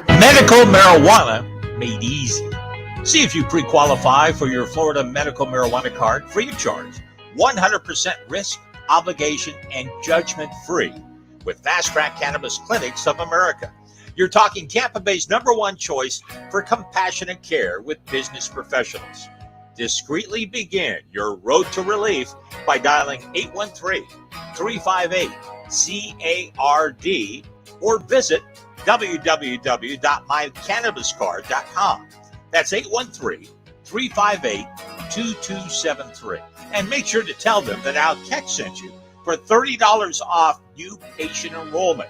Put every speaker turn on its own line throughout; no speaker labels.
Medical marijuana made easy. See if you pre-qualify for your Florida medical marijuana card free of charge, 100% risk, obligation, and judgment-free with Fast Track Cannabis Clinics of America. You're talking Tampa Bay's #1 choice for compassionate care with business professionals. Discreetly begin your road to relief by dialing 813-358-CARD or visit www.mycannabiscard.com. That's 813-358-2273. And make sure to tell them that Al Keck sent you for $30 off new patient enrollment.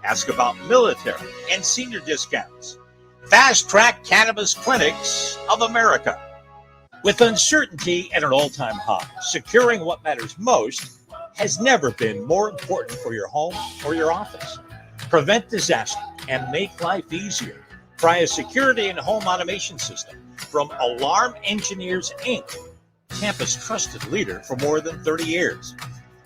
Ask about military and senior discounts. Fast Track Cannabis Clinics of America. With uncertainty at an all-time high, securing what matters most has never been more important for your home or your office. Prevent disaster and make life easier. Try a security and home automation system from Alarm Engineers, Inc., Tampa's trusted leader for more than 30 years.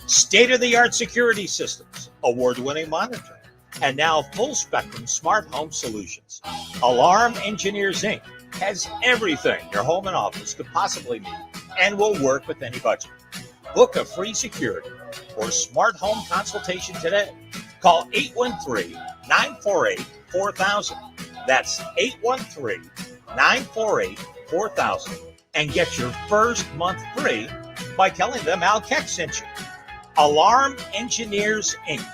State-of-the-art security systems, award-winning monitoring, and now full-spectrum smart home solutions. Alarm Engineers, Inc. has everything your home and office could possibly need and will work with any budget. Book a free security or smart home consultation today. Call 813-948-4000. That's 813-948-4000. And get your first month free by telling them Al Keck sent you. Alarm Engineers, Inc.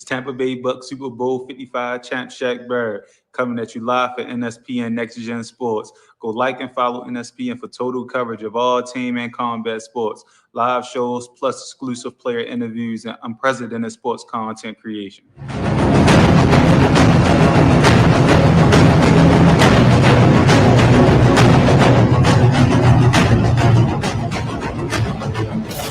Tampa Bay Bucs Super Bowl 55 champ Shaq Barrett coming at you live at NSPN Next Gen Sports. Go like and follow NSPN for total coverage of all team and combat sports, live shows, plus exclusive player interviews and unprecedented sports content creation.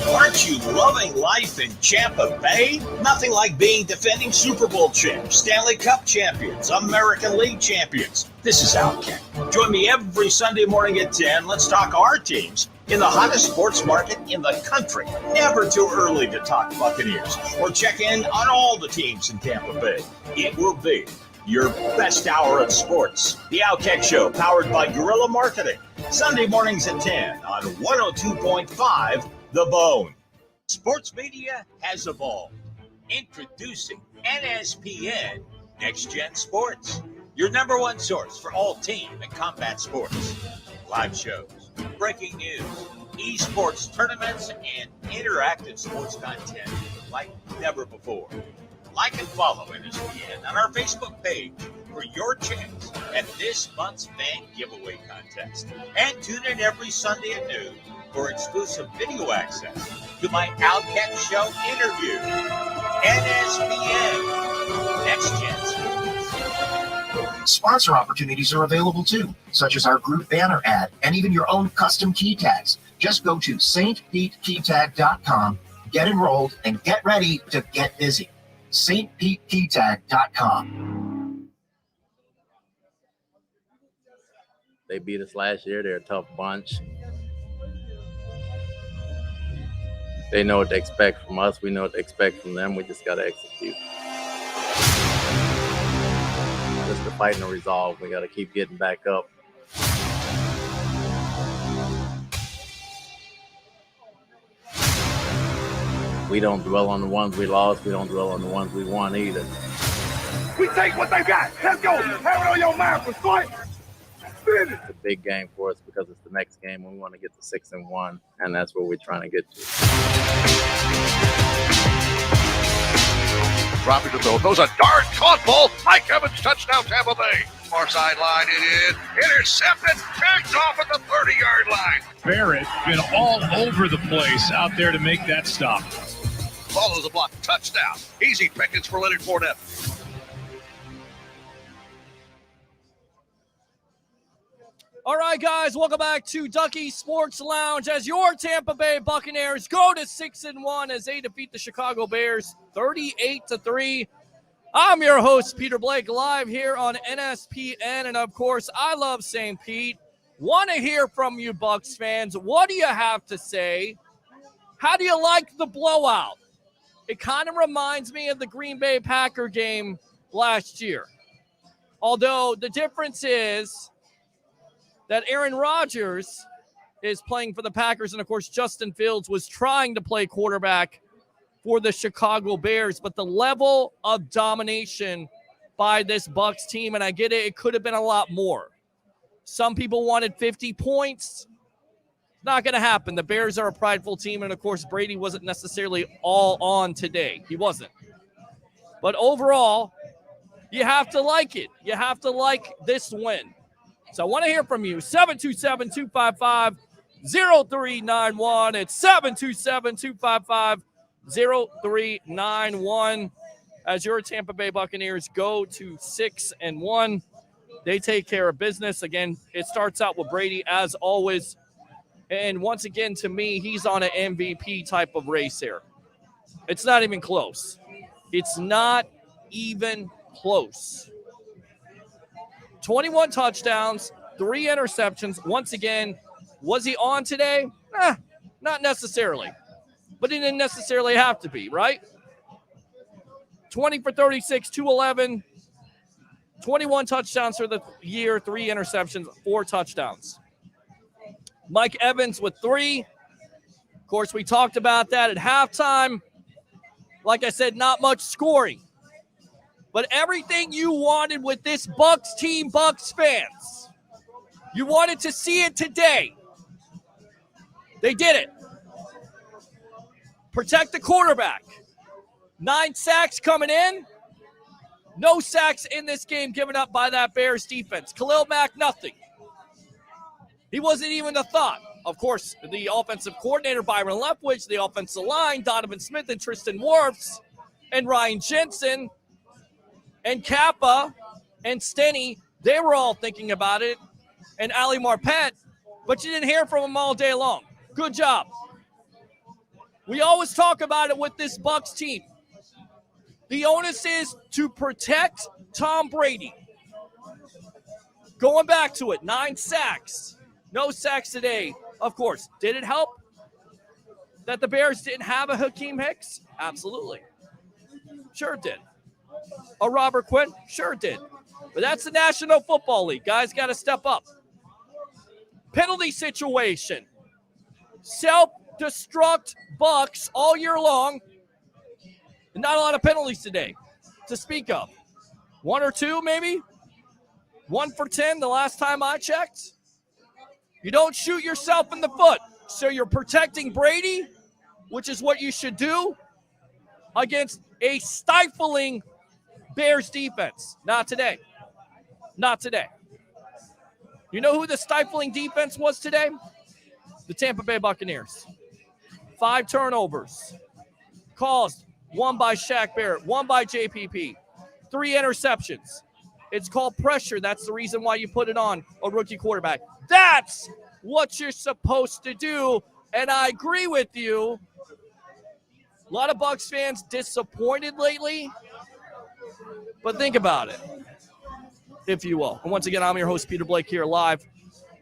Aren't you loving life in Tampa Bay? Nothing like being defending Super Bowl champs, Stanley Cup champions, American League champions. This is Al Keck. Join me every Sunday morning at 10. Let's talk our teams in the hottest sports market in the country. Never too early to talk Buccaneers or check in on all the teams in Tampa Bay. It will be your best hour of sports. The Al Keck Show, powered by Guerrilla Marketing. Sunday mornings at 10 on 102.5 The Bone. Sports media has evolved. Introducing NSPN Next Gen Sports, your #1 source for all team and combat sports. Live shows, breaking news, esports tournaments, and interactive sports content like never before. Like and follow NSPN on our Facebook page for your chance at this month's fan giveaway contest. And tune in every Sunday at noon for exclusive video access to my Al Keck Show interview. NSPN, Next Gen Sports.
Sponsor opportunities are available too, such as our group banner ad and even your own custom key tags. Just go to stpetekeytag.com, get enrolled, and get ready to get busy. stpetekeytag.com.
They beat us last year. They're a tough bunch. They know what to expect from us. We know what to expect from them. We just got to execute. Just the fight and the resolve. We got to keep getting back up. We don't dwell on the ones we lost. We don't dwell on the ones we won either.
We take what they got. Let's go. Have it on your mind for fight.
It's a big game for us because it's the next game. We want to get to 6-1, and that's what we're trying to get to.
Dropping to throw. Throws a dart. Caught ball. Mike Evans, touchdown, Tampa Bay. Far sideline it is. Intercepted. Picked off at the 30-yard line.
Barrett been all over the place out there to make that stop.
Follows the block. Touchdown. Easy pickings for Leonard Fournette.
All right, guys, welcome back to Ducky Sports Lounge as your Tampa Bay Buccaneers go to 6-1 as they defeat the Chicago Bears 38-3. I'm your host, Peter Blake, live here on NSPN, and of course, I love St. Pete. Want to hear from you, Bucs fans. What do you have to say? How do you like the blowout? it kind of reminds me of the Green Bay Packer game last year. Although the difference is that Aaron Rodgers is playing for the Packers, and of course Justin Fields was trying to play quarterback for the Chicago Bears, but the level of domination by this Bucs team, and I get it, it could have been a lot more. Some people wanted 50 points. Not going to happen. The Bears are a prideful team, and of course Brady wasn't necessarily all on today. He wasn't. But overall, you have to like it. You have to like this win. So I want to hear from you. 727-255-0391. It's 727-255-0391. As your Tampa Bay Buccaneers go to 6-1, they take care of business. Again, it starts out with Brady as always. And once again, to me, he's on an MVP type of race here. It's not even close. It's not even close. 21 touchdowns, 3 interceptions. Once again, was he on today? Not necessarily. But he didn't necessarily have to be, right? 20 for 36, 211. 21 touchdowns for the year, 3 interceptions, 4 touchdowns. Mike Evans with 3. Of course, we talked about that at halftime. Like I said, not much scoring. But everything you wanted with this Bucs team, Bucs fans, you wanted to see it today. They did it. Protect the quarterback. 9 sacks coming in. No sacks in this game given up by that Bears defense. Khalil Mack, nothing. He wasn't even a thought. Of course, the offensive coordinator, Byron Leftwich, the offensive line, Donovan Smith and Tristan Wirfs, and Ryan Jensen, and Kappa, and Stenny, they were all thinking about it, and Ali Marpet, but you didn't hear from them all day long. Good job. We always talk about it with this Bucs team. The onus is to protect Tom Brady. Going back to it, 9 sacks. No sacks today. Of course, did it help that the Bears didn't have a Hakeem Hicks? Absolutely. Sure it did. A Robert Quinn? Sure it did. But that's the National Football League. Guys got to step up. Penalty situation. Self-destruct Bucs all year long. And not a lot of penalties today to speak of. 1 or 2 maybe? 1 for 10 the last time I checked. You don't shoot yourself in the foot. So you're protecting Brady, which is what you should do, against a stifling Bears defense. Not today. Not today. You know who the stifling defense was today? The Tampa Bay Buccaneers. 5 turnovers. Caused 1 by Shaq Barrett, 1 by JPP. 3 interceptions. It's called pressure. That's the reason why you put it on a rookie quarterback. That's what you're supposed to do. And I agree with you. A lot of Bucs fans disappointed lately. But think about it, if you will. And once again, I'm your host, Peter Blake, here live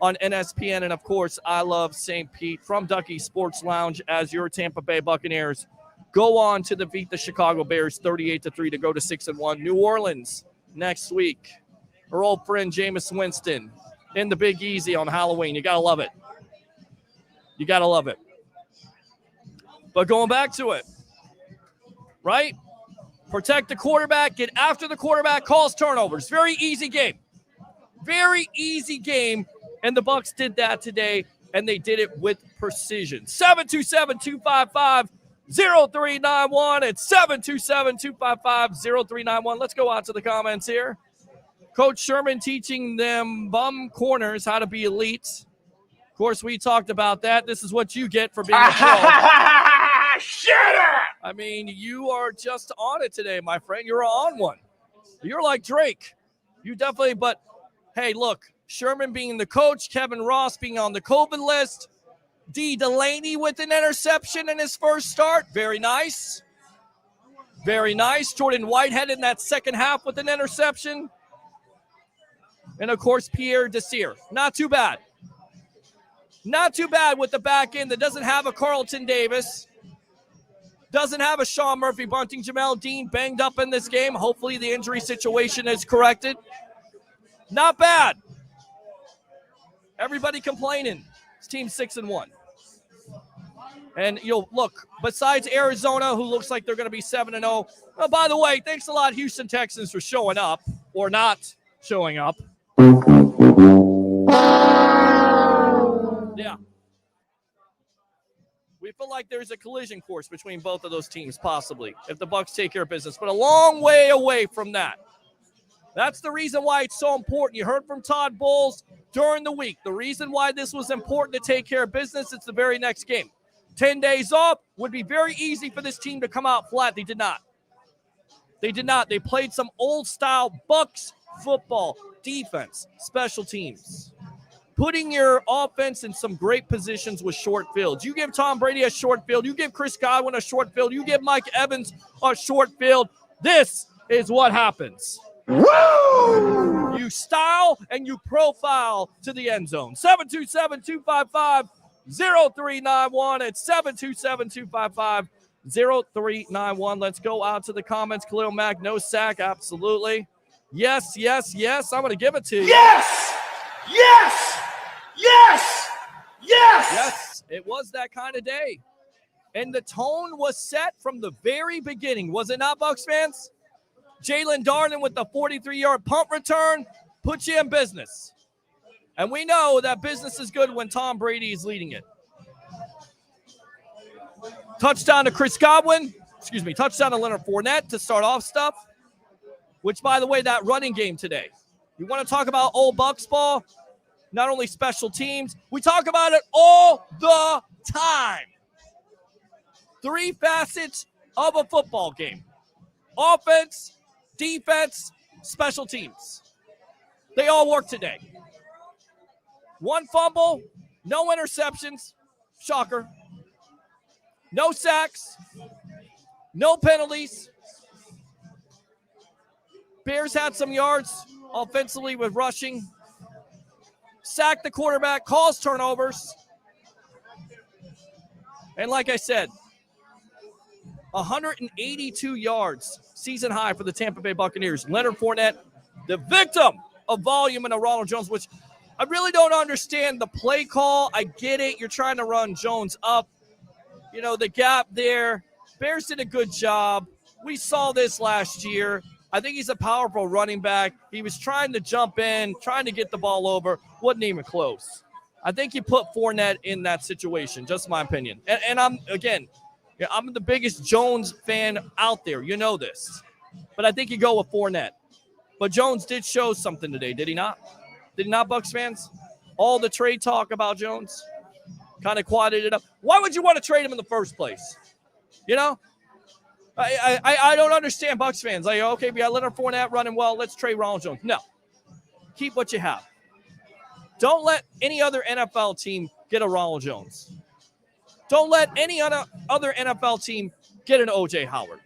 on NSPN. And, of course, I love St. Pete from Ducky Sports Lounge as your Tampa Bay Buccaneers go on to defeat the Chicago Bears 38-3 to go to 6-1. New Orleans next week. Our old friend Jameis Winston in the Big Easy on Halloween. You got to love it. You got to love it. But going back to it, right? Protect the quarterback, get after the quarterback, cause turnovers. Very easy game. Very easy game. And the Bucs did that today, and they did it with precision. 727-255-0391. It's 727-255-0391. Let's go out to the comments here. Coach Sherman teaching them bum corners how to be elite. Of course, we talked about that. This is what you get for being a pro.
Shut up!
I mean, you are just on it today, my friend. You're on one. You're like Drake. You definitely, but hey, look, Sherman being the coach, Kevin Ross being on the COVID list, D. Delaney with an interception in his first start. Very nice. Very nice. Jordan Whitehead in that second half with an interception. And, of course, Pierre Desir. Not too bad. Not too bad with the back end that doesn't have a Carlton Davis. Doesn't have a Sean Murphy Bunting. Jamel Dean banged up in this game. Hopefully the injury situation is corrected. Not bad. Everybody complaining. This team's 6-1. And look, besides Arizona, who looks like they're going to be 7-0. Oh, by the way, thanks a lot, Houston Texans, for showing up or not showing up. Yeah. We feel like there's a collision course between both of those teams, possibly, if the Bucs take care of business, but a long way away from that. That's the reason why it's so important. You heard from Todd Bowles during the week. The reason why this was important to take care of business, it's the very next game. 10 days off would be very easy for this team to come out flat. They did not. They did not. They played some old-style Bucs football, defense, special teams. Putting your offense in some great positions with short fields. You give Tom Brady a short field. You give Chris Godwin a short field. You give Mike Evans a short field. This is what happens. Woo! You style and you profile to the end zone. 727-255-0391 at 727-255-0391. Let's go out to the comments. Khalil Mack, no sack. Absolutely. Yes, yes, yes. I'm going to give it to you.
Yes! Yes! Yes! Yes!
Yes, it was that kind of day. And the tone was set from the very beginning. Was it not, Bucs fans? Jalen Darden with the 43-yard punt return puts you in business. And we know that business is good when Tom Brady is leading it. Touchdown to Chris Godwin. Touchdown to Leonard Fournette to start off stuff. Which, by the way, that running game today. You want to talk about old Bucs ball? Not only special teams. We talk about it all the time. 3 facets of a football game. Offense, defense, special teams. They all work today. 1 fumble, no interceptions. Shocker. No sacks. No penalties. Bears had some yards offensively with rushing. Sacked the quarterback, caused turnovers. And like I said, 182 yards, season high for the Tampa Bay Buccaneers. Leonard Fournette, the victim of volume in a Ronald Jones, which I really don't understand the play call. I get it. You're trying to run Jones up. The gap there. Bears did a good job. We saw this last year. I think he's a powerful running back. He was trying to jump in, trying to get the ball over. Wasn't even close. I think you put Fournette in that situation, just my opinion. And I'm the biggest Jones fan out there. You know this. But I think you go with Fournette. But Jones did show something today, did he not? Did he not, Bucs fans? All the trade talk about Jones kind of quieted it up. Why would you want to trade him in the first place? I don't understand Bucs fans. Like, okay, we got Leonard Fournette running well. Let's trade Ronald Jones. No. Keep what you have. Don't let any other NFL team get a Ronald Jones. Don't let any other NFL team get an O.J. Howard.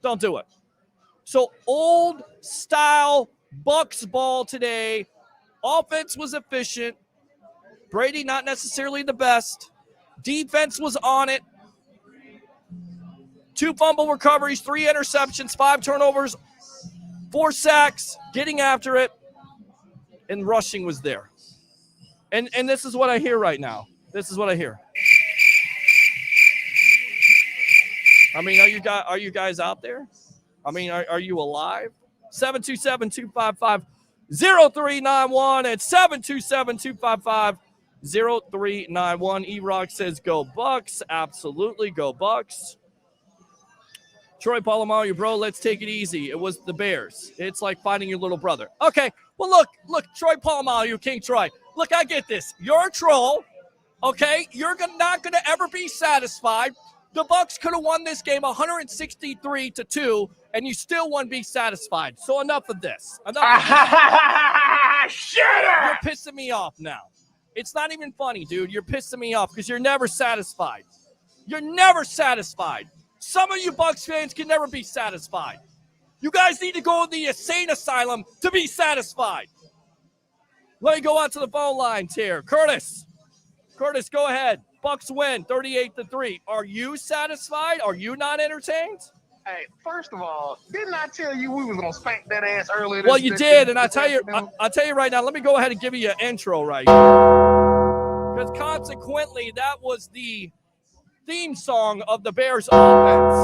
Don't do it. So old-style Bucs ball today. Offense was efficient. Brady not necessarily the best. Defense was on it. 2 fumble recoveries, 3 interceptions, 5 turnovers, 4 sacks, getting after it, and rushing was there. And this is what I hear right now. This is what I hear. I mean, are you guys out there? I mean, are you alive? 727-255-0391 and 727-255-0391. E-Rock says, go Bucs. Absolutely, go Bucs. Troy Polamalu, bro, let's take it easy. It was the Bears. It's like fighting your little brother. Okay, well, look, Troy Polamalu, King Troy. Look, I get this. You're a troll, okay? You're not going to ever be satisfied. The Bucs could have won this game 163-2, and you still wouldn't be satisfied. So enough of this. Shut up! You're pissing me off now. It's not even funny, dude. You're pissing me off because you're never satisfied. You're never satisfied. Some of you Bucs fans can never be satisfied. You guys need to go to the insane asylum to be satisfied. Let me go out to the phone lines here. Curtis, go ahead. Bucs win 38-3. Are you satisfied? Are you not entertained?
Hey, first of all, didn't I tell you we was gonna spank that ass earlier?
Well, you did, and I'll tell you right now. Let me go ahead and give you an intro right here, because consequently, that was the theme song of the Bears offense.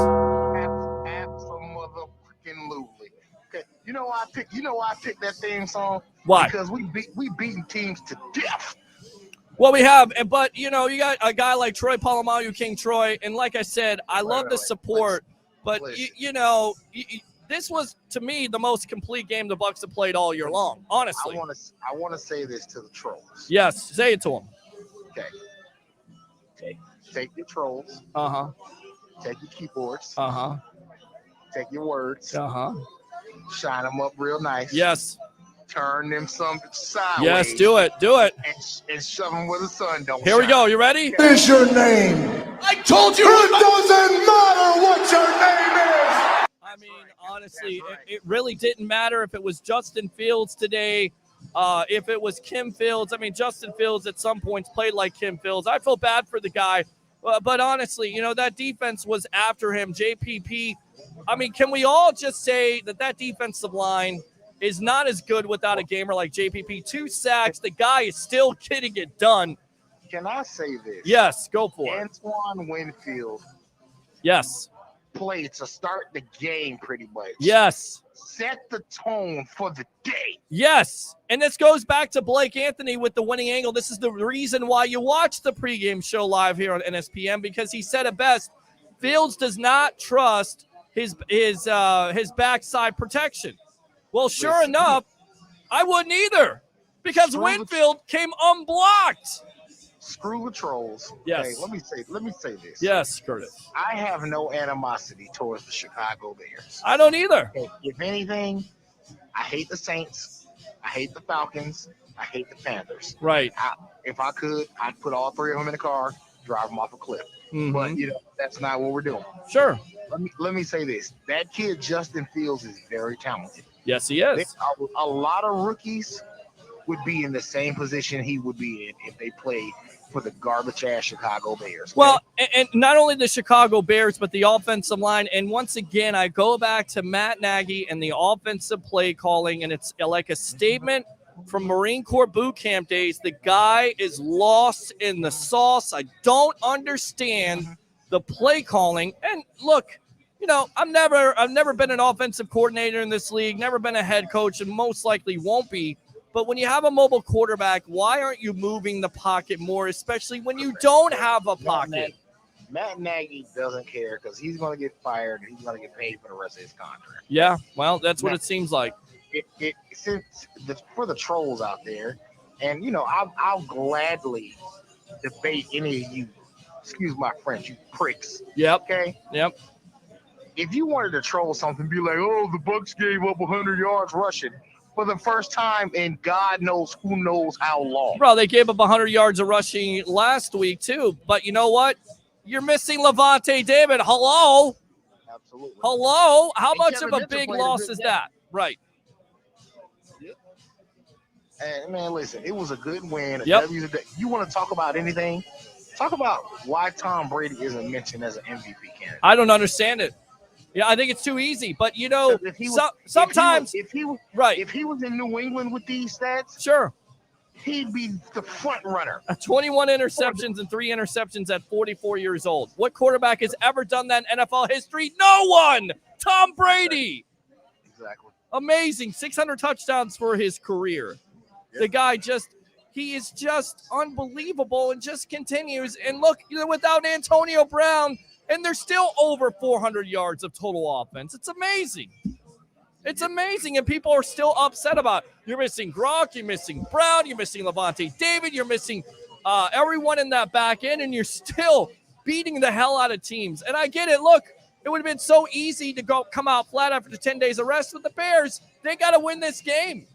Absolutely. Okay, you know why I picked that theme song?
Why?
Because we beating teams to death.
Well, we have, but you got a guy like Troy Polamalu, King Troy, and like I said, I love the support. But, this was, to me, the most complete game the Bucs have played all year long, honestly.
I want to say this to the trolls.
Yes, say it to them.
Okay. Take your trolls.
Uh-huh.
Take your keyboards.
Uh-huh.
Take your words.
Uh-huh.
Shine them up real nice.
Yes.
Turn them some sideways.
Yes, do it.
And shove them where the sun don't
Here
shine.
we go. You ready?
What is your name?
I told you.
It doesn't matter what your name is.
I mean, honestly, it really didn't matter if it was Justin Fields today, if it was Kim Fields. I mean, Justin Fields at some points played like Kim Fields. I feel bad for the guy. But honestly, that defense was after him. JPP, I mean, can we all just say that defensive line is not as good without a gamer like JPP? 2 sacks. The guy is still getting it done.
Can I say this?
Yes, go for it.
Antoine Winfield.
Yes.
Played to start the game pretty much.
Yes.
Set the tone for the day.
Yes. And this goes back to Blake Anthony with the winning angle. This is the reason why you watch the pregame show live here on NSPN, because he said it best. Fields does not trust his backside protection. Well, sure enough, I wouldn't either, because Winfield came unblocked.
Screw the trolls.
Yes.
Hey, let me say this.
Yes, Curtis.
I have no animosity towards the Chicago Bears.
I don't either.
If anything, I hate the Saints. I hate the Falcons. I hate the Panthers.
Right.
If I could, I'd put all 3 of them in the car, drive them off a cliff.
Mm-hmm.
But that's not what we're doing.
Sure.
Let me say this. That kid Justin Fields is very talented.
Yes, he is.
A lot of rookies would be in the same position he would be in if they played for the garbage-ass Chicago Bears. Okay?
Well, and not only the Chicago Bears, but the offensive line. And once again, I go back to Matt Nagy and the offensive play calling, and it's like a statement from Marine Corps boot camp days. The guy is lost in the sauce. I don't understand the play calling. And look, I've never been an offensive coordinator in this league, never been a head coach, and most likely won't be. But when you have a mobile quarterback, why aren't you moving the pocket more, especially when you don't have a pocket?
Matt Nagy doesn't care because he's going to get fired and he's going to get paid for the rest of his contract.
Yeah, well, that's what it seems like.
For the trolls out there, and I'll gladly debate any of you. Excuse my French, you pricks.
Yep.
Okay.
Yep.
If you wanted to troll something, be like, "Oh, the Bucs gave up 100 yards rushing for the first time in God knows who knows how long."
Bro, they gave up 100 yards of rushing last week too. But you know what? You're missing Levante David. Hello.
Absolutely.
Hello. How
And
much
Kevin
of a
Mitchell
big
played a
loss
good
is
game.
that? Right.
And man, listen, it was a good win.
Yep.
You want to talk about anything? Talk about why Tom Brady isn't mentioned as an MVP candidate.
I don't understand it. Yeah, I think it's too easy. But sometimes
if he was in New England with these stats,
sure,
he'd be the front runner.
21 interceptions and 3 interceptions at 44 years old. What quarterback has ever done that in NFL history? No one. Tom Brady.
Exactly.
Amazing. 600 touchdowns for his career. Yep. The guy he is just unbelievable and just continues. And look, without Antonio Brown, and they're still over 400 yards of total offense. It's amazing. It's amazing, and people are still upset about it. You're missing Gronk, you're missing Brown, you're missing Levante David, you're missing everyone in that back end, and you're still beating the hell out of teams. And I get it. Look, it would have been so easy to come out flat after the 10 days of rest with the Bears. They got to win this game.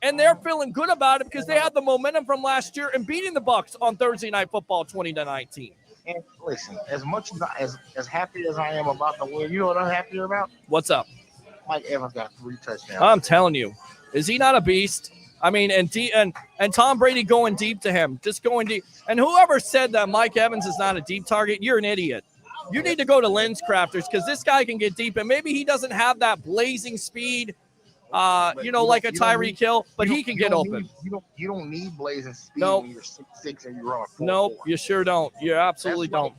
And they're feeling good about it because they had the momentum from last year and beating the Bucs on Thursday Night Football 20-19.
And listen, as much as happy as I am about the win, you know what I'm happier about?
What's up?
Mike Evans got 3 touchdowns.
I'm telling you. Is he not a beast? I mean, and Tom Brady going deep to him, just going deep. And whoever said that Mike Evans is not a deep target, you're an idiot. You need to go to Lens Crafters because this guy can get deep, and maybe he doesn't have that blazing speed, like a Tyreek Hill, but he can get open.
You don't need blazing speed
Nope.
when you're 6'6" and you run a 4.4.
Nope, you sure don't. You absolutely don't.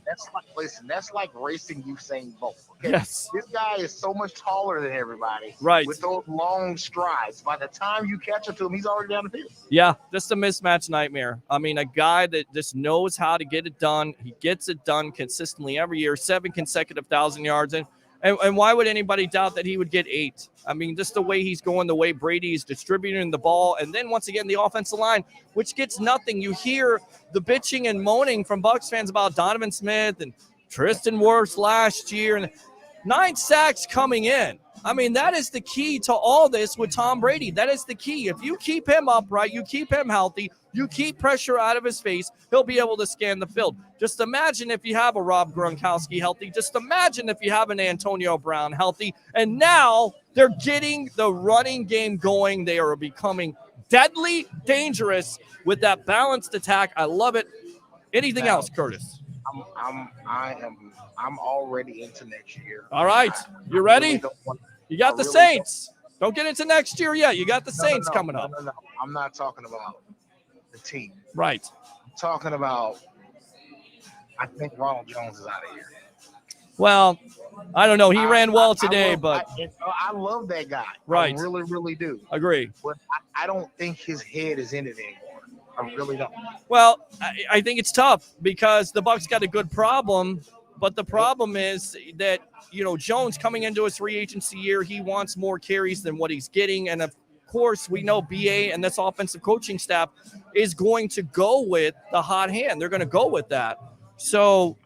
That's like racing Usain Bolt. Okay?
Yes.
This guy is so much taller than everybody.
Right.
With those long strides. By the time you catch up to him, he's already down the field.
Yeah, just a mismatch nightmare. I mean, a guy that just knows how to get it done. He gets it done consistently every year, 7 consecutive 1,000 yards. And why would anybody doubt that he would get 8? I mean, just the way he's going, the way Brady is distributing the ball. And then once again, the offensive line, which gets nothing. You hear the bitching and moaning from Bucs fans about Donovan Smith and Tristan Wirfs last year. And 9 sacks coming in. I mean, that is the key to all this with Tom Brady. That is the key. If you keep him upright, you keep him healthy, you keep pressure out of his face, he'll be able to scan the field. Just imagine if you have a Rob Gronkowski healthy. Just imagine if you have an Antonio Brown healthy. And now they're getting the running game going. They are becoming deadly dangerous with that balanced attack. I love it. Anything else, Curtis?
I'm already into next year.
All right. You ready? You got the Saints. Don't get into next year yet. You got the Saints coming up.
No. I'm not talking about the team.
Right.
I'm talking about, I think Ronald Jones is out of here.
Well, I don't know. He ran well today, but
I love that guy.
Right.
I really, really do.
Agree.
But I don't think his head is in it anymore. I really don't.
Well, I think it's tough because the Bucs got a good problem, but the problem is that, Jones coming into his free agency year, he wants more carries than what he's getting. And of course, we know BA and this offensive coaching staff is going to go with the hot hand. They're going to go with that. So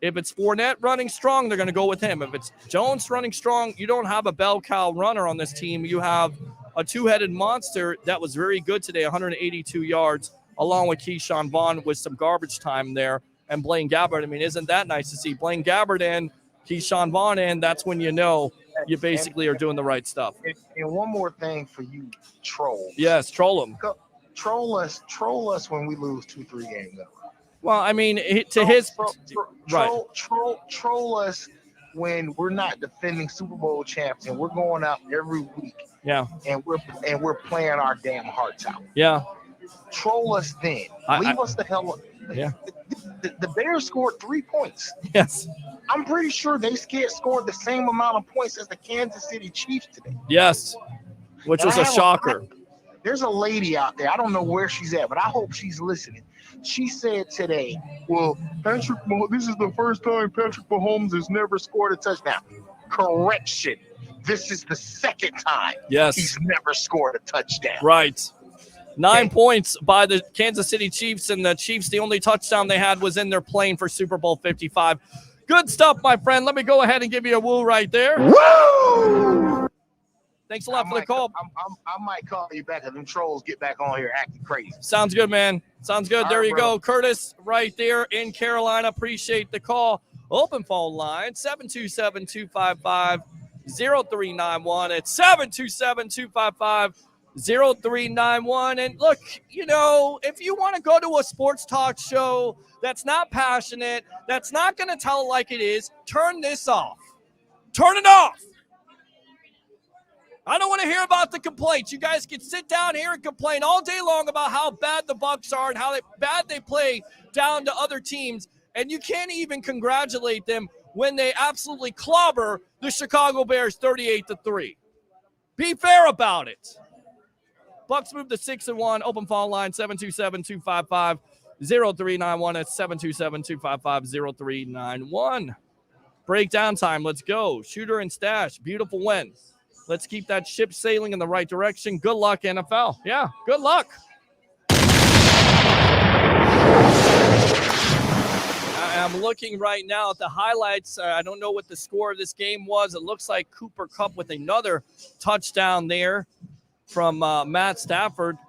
if it's Fournette running strong, they're going to go with him. If it's Jones running strong, you don't have a bell cow runner on this team. You have a two-headed monster that was very good today, 182 yards, along with Keyshawn Vaughn with some garbage time there. And Blaine Gabbert, I mean, isn't that nice to see? Blaine Gabbert in, Keyshawn Vaughn in, that's when you know you basically are doing the right stuff.
And one more thing for you trolls.
Yes, troll them.
Troll us when we lose 2-3 games in a row.
Well, I mean,
troll us when we're not defending Super Bowl champs and we're going out every week.
Yeah.
And we're playing our damn hearts out.
Yeah.
Troll us then. Leave us the hell up.
Yeah.
The Bears scored 3 points.
Yes.
I'm pretty sure they scored the same amount of points as the Kansas City Chiefs today.
Yes. Which was a shocker.
There's a lady out there. I don't know where she's at, but I hope she's listening. She said today, well, this is the first time Patrick Mahomes has never scored a touchdown. Correction. This is the second time he's never scored a touchdown.
Right. 9 points by the Kansas City Chiefs, and the Chiefs, the only touchdown they had was in their plane for Super Bowl 55. Good stuff, my friend. Let me go ahead and give you a woo right there. Woo! Thanks a lot for the call.
I might call you back if them trolls get back on here acting crazy.
Sounds good, man. Sounds good.
All
there
right,
you go. Curtis right there in Carolina. Appreciate the call. Open phone line, 727-255-0391. It's 727-255-0391. And look, if you want to go to a sports talk show that's not passionate, that's not going to tell it like it is, turn this off. Turn it off. I don't want to hear about the complaints. You guys can sit down here and complain all day long about how bad the Bucs are and how bad they play down to other teams, and you can't even congratulate them when they absolutely clobber the Chicago Bears 38-3. Be fair about it. Bucs move to 6-1. Open phone line 727-255-0391. That's 727-255-0391. Breakdown time. Let's go. Shooter and Stash. Beautiful win. Let's keep that ship sailing in the right direction. Good luck, NFL. Yeah, good luck. I'm looking right now at the highlights. I don't know what the score of this game was. It looks like Cooper Kupp with another touchdown there from Matt Stafford.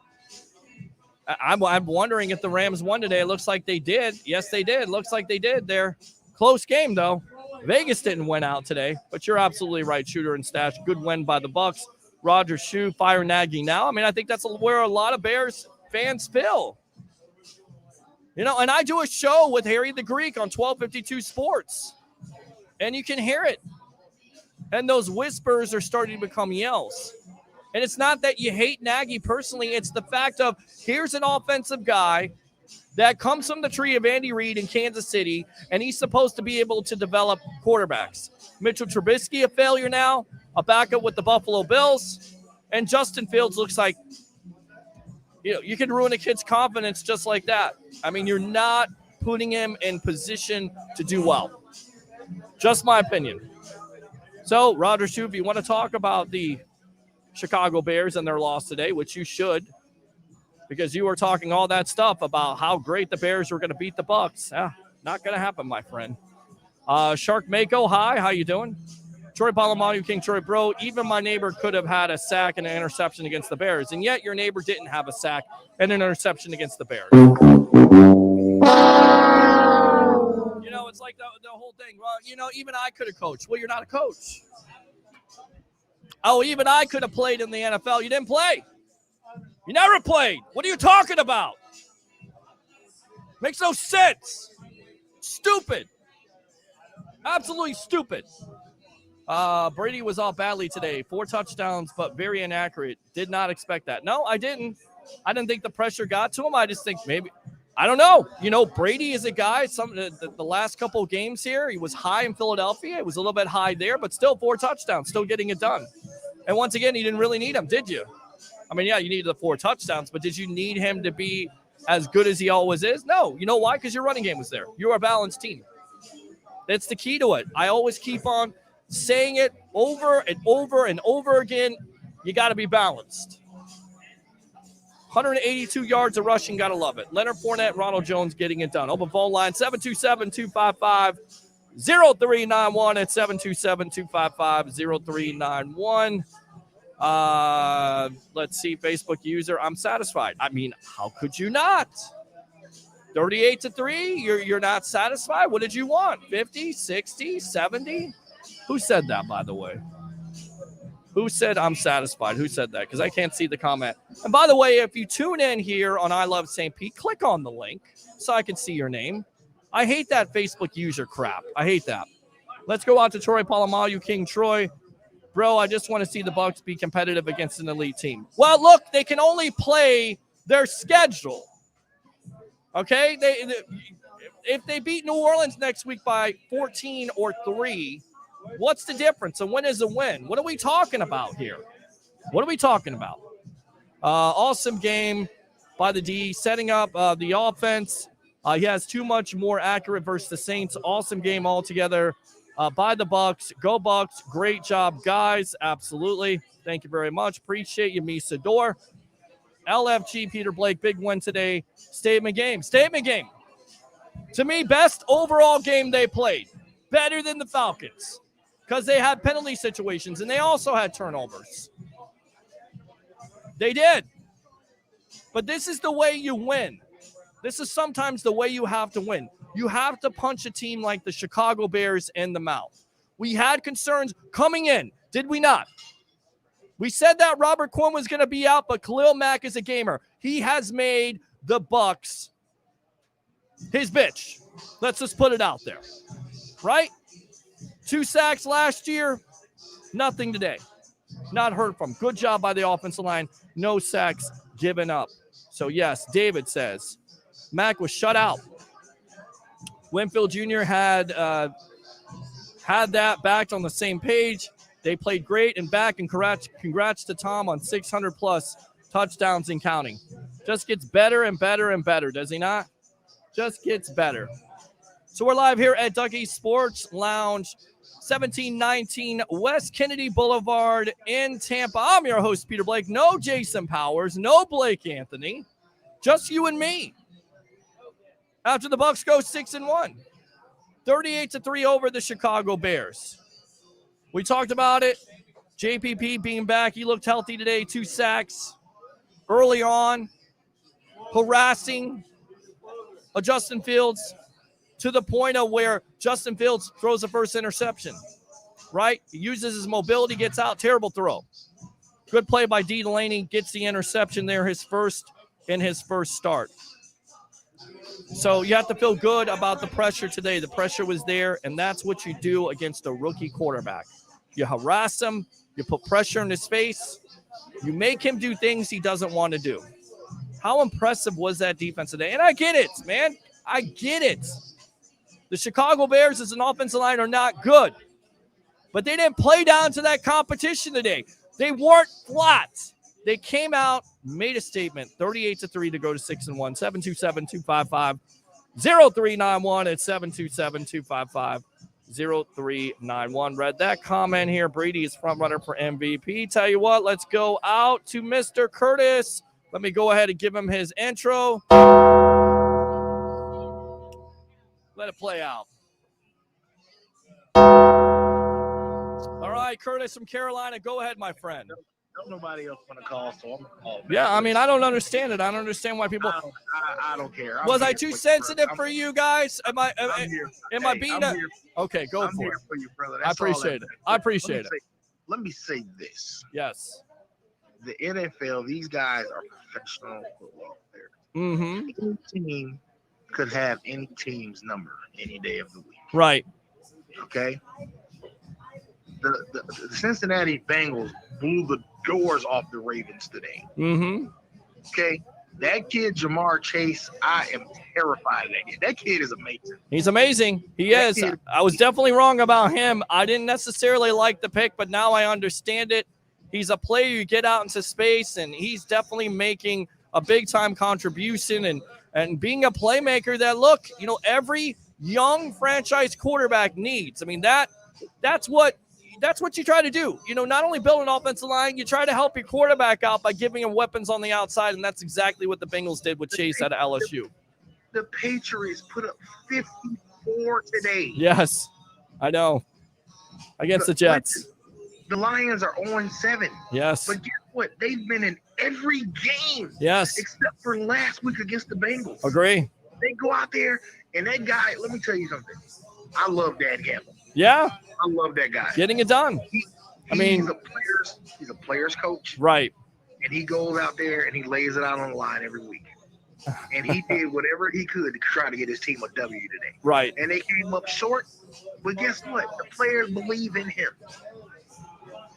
I'm wondering if the Rams won today. It looks like they did. Yes, they did. Looks like they did there. Close game, though. Vegas didn't win out today, but you're absolutely right, Shooter and Stash. Good win by the Bucs. Roger Shue, fire Nagy now. I mean, I think that's where a lot of Bears fans feel. You know, and I do a show with Harry the Greek on 1252 Sports, and you can hear it. And those whispers are starting to become yells. And it's not that you hate Nagy personally. It's the fact of here's an offensive guy that comes from the tree of Andy Reid in Kansas City, and he's supposed to be able to develop quarterbacks. Mitchell Trubisky, a failure now, a backup with the Buffalo Bills, and Justin Fields looks like, you know, you can ruin a kid's confidence just like that. I mean, you're not putting him in position to do well. Just my opinion. So, Roger Shue, if you want to talk about the Chicago Bears and their loss today, which you should, because you were talking all that stuff about how great the Bears were going to beat the Bucs. Not going to happen, my friend. Shark Mako, hi, how you doing? Troy Polamalu, King Troy, bro, even my neighbor could have had a sack and an interception against the Bears, and yet your neighbor didn't have a sack and an interception against the Bears. You know, it's like the whole thing. Well, you know, even I could have coached. Well, you're not a coach. Oh, even I could have played in the NFL. You didn't play. You never played. What are you talking about? Makes no sense. Stupid. Absolutely stupid. Brady was off badly today. 4 touchdowns, but very inaccurate. Did not expect that. No, I didn't. I didn't think the pressure got to him. I just think maybe, I don't know. You know, Brady is a guy, the last couple of games here, he was high in Philadelphia. It was a little bit high there, but still 4 touchdowns, still getting it done. And once again, you didn't really need him, did you? I mean, yeah, you needed the 4 touchdowns, but did you need him to be as good as he always is? No. You know why? Because your running game was there. You're a balanced team. That's the key to it. I always keep on saying it over and over and over again. You got to be balanced. 182 yards of rushing, got to love it. Leonard Fournette, Ronald Jones getting it done. Open phone line, 727-255-0391 at 727-255-0391. Let's see, Facebook user, I'm satisfied. I mean, how could you not? 38-3, you're not satisfied? What did you want? 50, 60, 70? Who said that, by the way? Who said I'm satisfied? Who said that? Because I can't see the comment. And by the way, if you tune in here on I Love St. Pete, click on the link so I can see your name. I hate that Facebook user crap. I hate that. Let's go out to Troy Polamalu, King Troy. Bro, I just want to see the Bucs be competitive against an elite team. Well, look, they can only play their schedule. Okay? If they beat New Orleans next week by 14 or 3, what's the difference? A win is a win. What are we talking about here? What are we talking about? Awesome game by the D, setting up the offense. He has too much more accurate versus the Saints. Awesome game altogether by the Bucs. Go Bucs. Great job, guys. Absolutely. Thank you very much. Appreciate you, Misa Dor. LFG, Peter Blake, big win today. Statement game. Statement game. To me, best overall game they played. Better than the Falcons. Because they had penalty situations, and they also had turnovers. They did. But this is the way you win. This is sometimes the way you have to win. You have to punch a team like the Chicago Bears in the mouth. We had concerns coming in, did we not? We said that Robert Quinn was going to be out, but Khalil Mack is a gamer. He has made the Bucs his bitch. Let's just put it out there. Right? 2 sacks last year, nothing today. Not heard from. Good job by the offensive line. No sacks given up. So, yes, David says, Mack was shut out. Winfield Jr. had that backed on the same page. They played great and back, and congrats to Tom on 600-plus touchdowns and counting. Just gets better and better and better, does he not? Just gets better. So we're live here at Ducky Sports Lounge, 1719 West Kennedy Boulevard in Tampa. I'm your host, Peter Blake. No Jason Powers, no Blake Anthony, just you and me. After the Bucs go 6-1, 38-3 over the Chicago Bears. We talked about it. JPP being back, he looked healthy today. 2 sacks early on, harassing Justin Fields. To the point of where Justin Fields throws the first interception, right? He uses his mobility, gets out, terrible throw. Good play by D. Delaney. Gets the interception there, his first start. So you have to feel good about the pressure today. The pressure was there, and that's what you do against a rookie quarterback. You harass him. You put pressure in his face. You make him do things he doesn't want to do. How impressive was that defense today? And I get it, man. I get it. The Chicago Bears as an offensive line are not good. But they didn't play down to that competition today. They weren't flat. They came out, made a statement, 38-3 to go to 6-1. 727-255-0391 at 727-255-0391. Read that comment here. Brady is front runner for MVP. Tell you what, let's go out to Mr. Curtis. Let me go ahead and give him his intro. Let it play out. All right, Curtis from Carolina. Go ahead, my friend.
Don't nobody else want to call, so I'm going to call.
Yeah, I mean, I don't understand it. I don't understand why people.
I don't care.
Was I too sensitive for you guys? Am I being a? Okay, go
I'm
for
here
it.
for you, brother.
I appreciate it. I appreciate it.
Let me say this.
Yes.
The NFL, these guys are professional football players.
Mm-hmm.
Any team could have any team's number any day of the week.
Right.
Okay? The Cincinnati Bengals blew the doors off the Ravens today.
Mm-hmm.
Okay? That kid, Jamar Chase, I am terrified of that kid. That kid is amazing.
He's amazing. He is. I was definitely wrong about him. I didn't necessarily like the pick, but now I understand it. He's a player you get out into space, and he's definitely making a big-time contribution and being a playmaker that, look, every young franchise quarterback needs. I mean, that's what you try to do. Not only build an offensive line, you try to help your quarterback out by giving him weapons on the outside, and that's exactly what the Bengals did with Chase out of LSU.
The Patriots put up 54 today.
Yes, I know. Against the Jets.
The Lions are 0-7.
Yes.
But guess what? They've been in every game.
Yes.
Except for last week against the Bengals.
Agree.
They go out there, and that guy, let me tell you something. I love Dan Campbell.
Yeah.
I love that guy.
Getting it done.
He's a player's coach.
Right.
And he goes out there and he lays it out on the line every week. And he did whatever he could to try to get his team a W today.
Right.
And they came up short. But guess what? The players believe in him.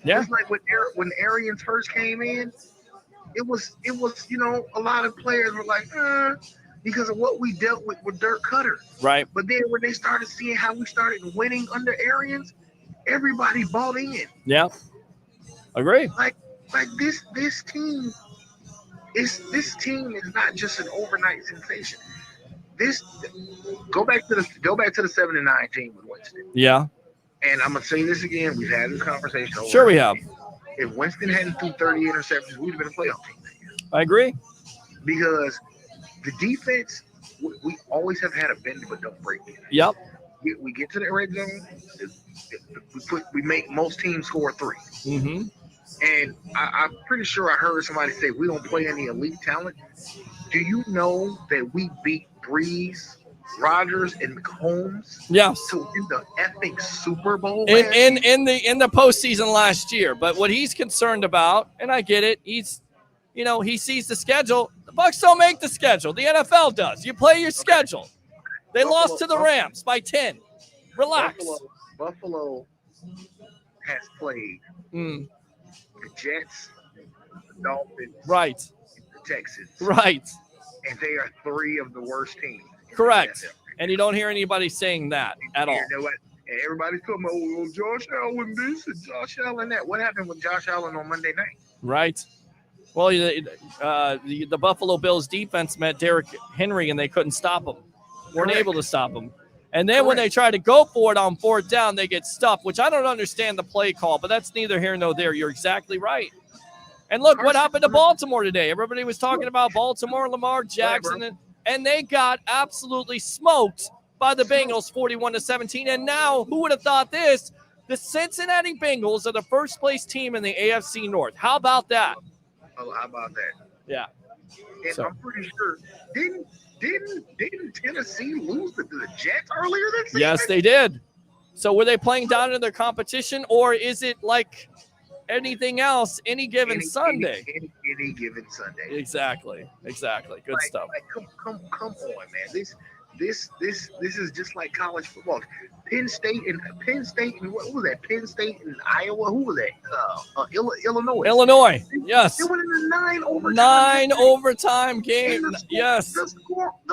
Yeah.
Just like when Arians first came in, it was a lot of players were like, because of what we dealt with Dirk Cutter.
Right.
But then when they started seeing how we started winning under Arians, everybody bought in.
Yeah. Agree.
Like this team is not just an overnight sensation. Go back to the 7-9 team with Winston.
Yeah.
And I'm gonna say this again. We've had this conversation.
Sure, we have.
If Winston hadn't threw 30 interceptions, we'd have been a playoff team that year.
I agree.
Because the defense, we always have had a bend but don't break.
Yep.
We get to the red zone. We make most teams score 3.
Mm-hmm.
And I'm pretty sure I heard somebody say we don't play any elite talent. Do you know that we beat Breeze, Rodgers, and McCombs to win the epic Super Bowl
in the postseason last year? But what he's concerned about, and I get it, he sees the schedule. The Bucs don't make the schedule. The NFL does. You play your schedule. They lost to the Rams by 10. Relax.
Buffalo has played the Jets, the Dolphins,
right,
the Texans,
right,
and they are 3 of the worst teams.
Correct. And you don't hear anybody saying that at all.
You know what? And everybody's talking about, well, Josh Allen this and Josh Allen that. What happened with Josh Allen on Monday night?
Right. Well, the Buffalo Bills defense met Derrick Henry, and they couldn't stop him. Weren't able to stop him. And then when they try to go for it on 4th down, they get stuffed, which I don't understand the play call, but that's neither here nor there. You're exactly right. And look, what happened to Baltimore today? Everybody was talking about Baltimore, Lamar Jackson, and they got absolutely smoked by the Bengals 41-17. And now, who would have thought this? The Cincinnati Bengals are the first place team in the AFC North. How about that?
Oh, how about that?
Yeah.
And I'm pretty sure, didn't Tennessee lose to the Jets earlier this season?
Yes, they did. So were they playing down in their competition, or is it like anything else any given Sunday.
Any given Sunday.
Exactly. Good stuff.
Come on, man. This is just like college football. Penn State and what was that? Penn State and Iowa. Who was that? Illinois.
Illinois. Yes.
It went in a 9
9 overtime game. Yes.
The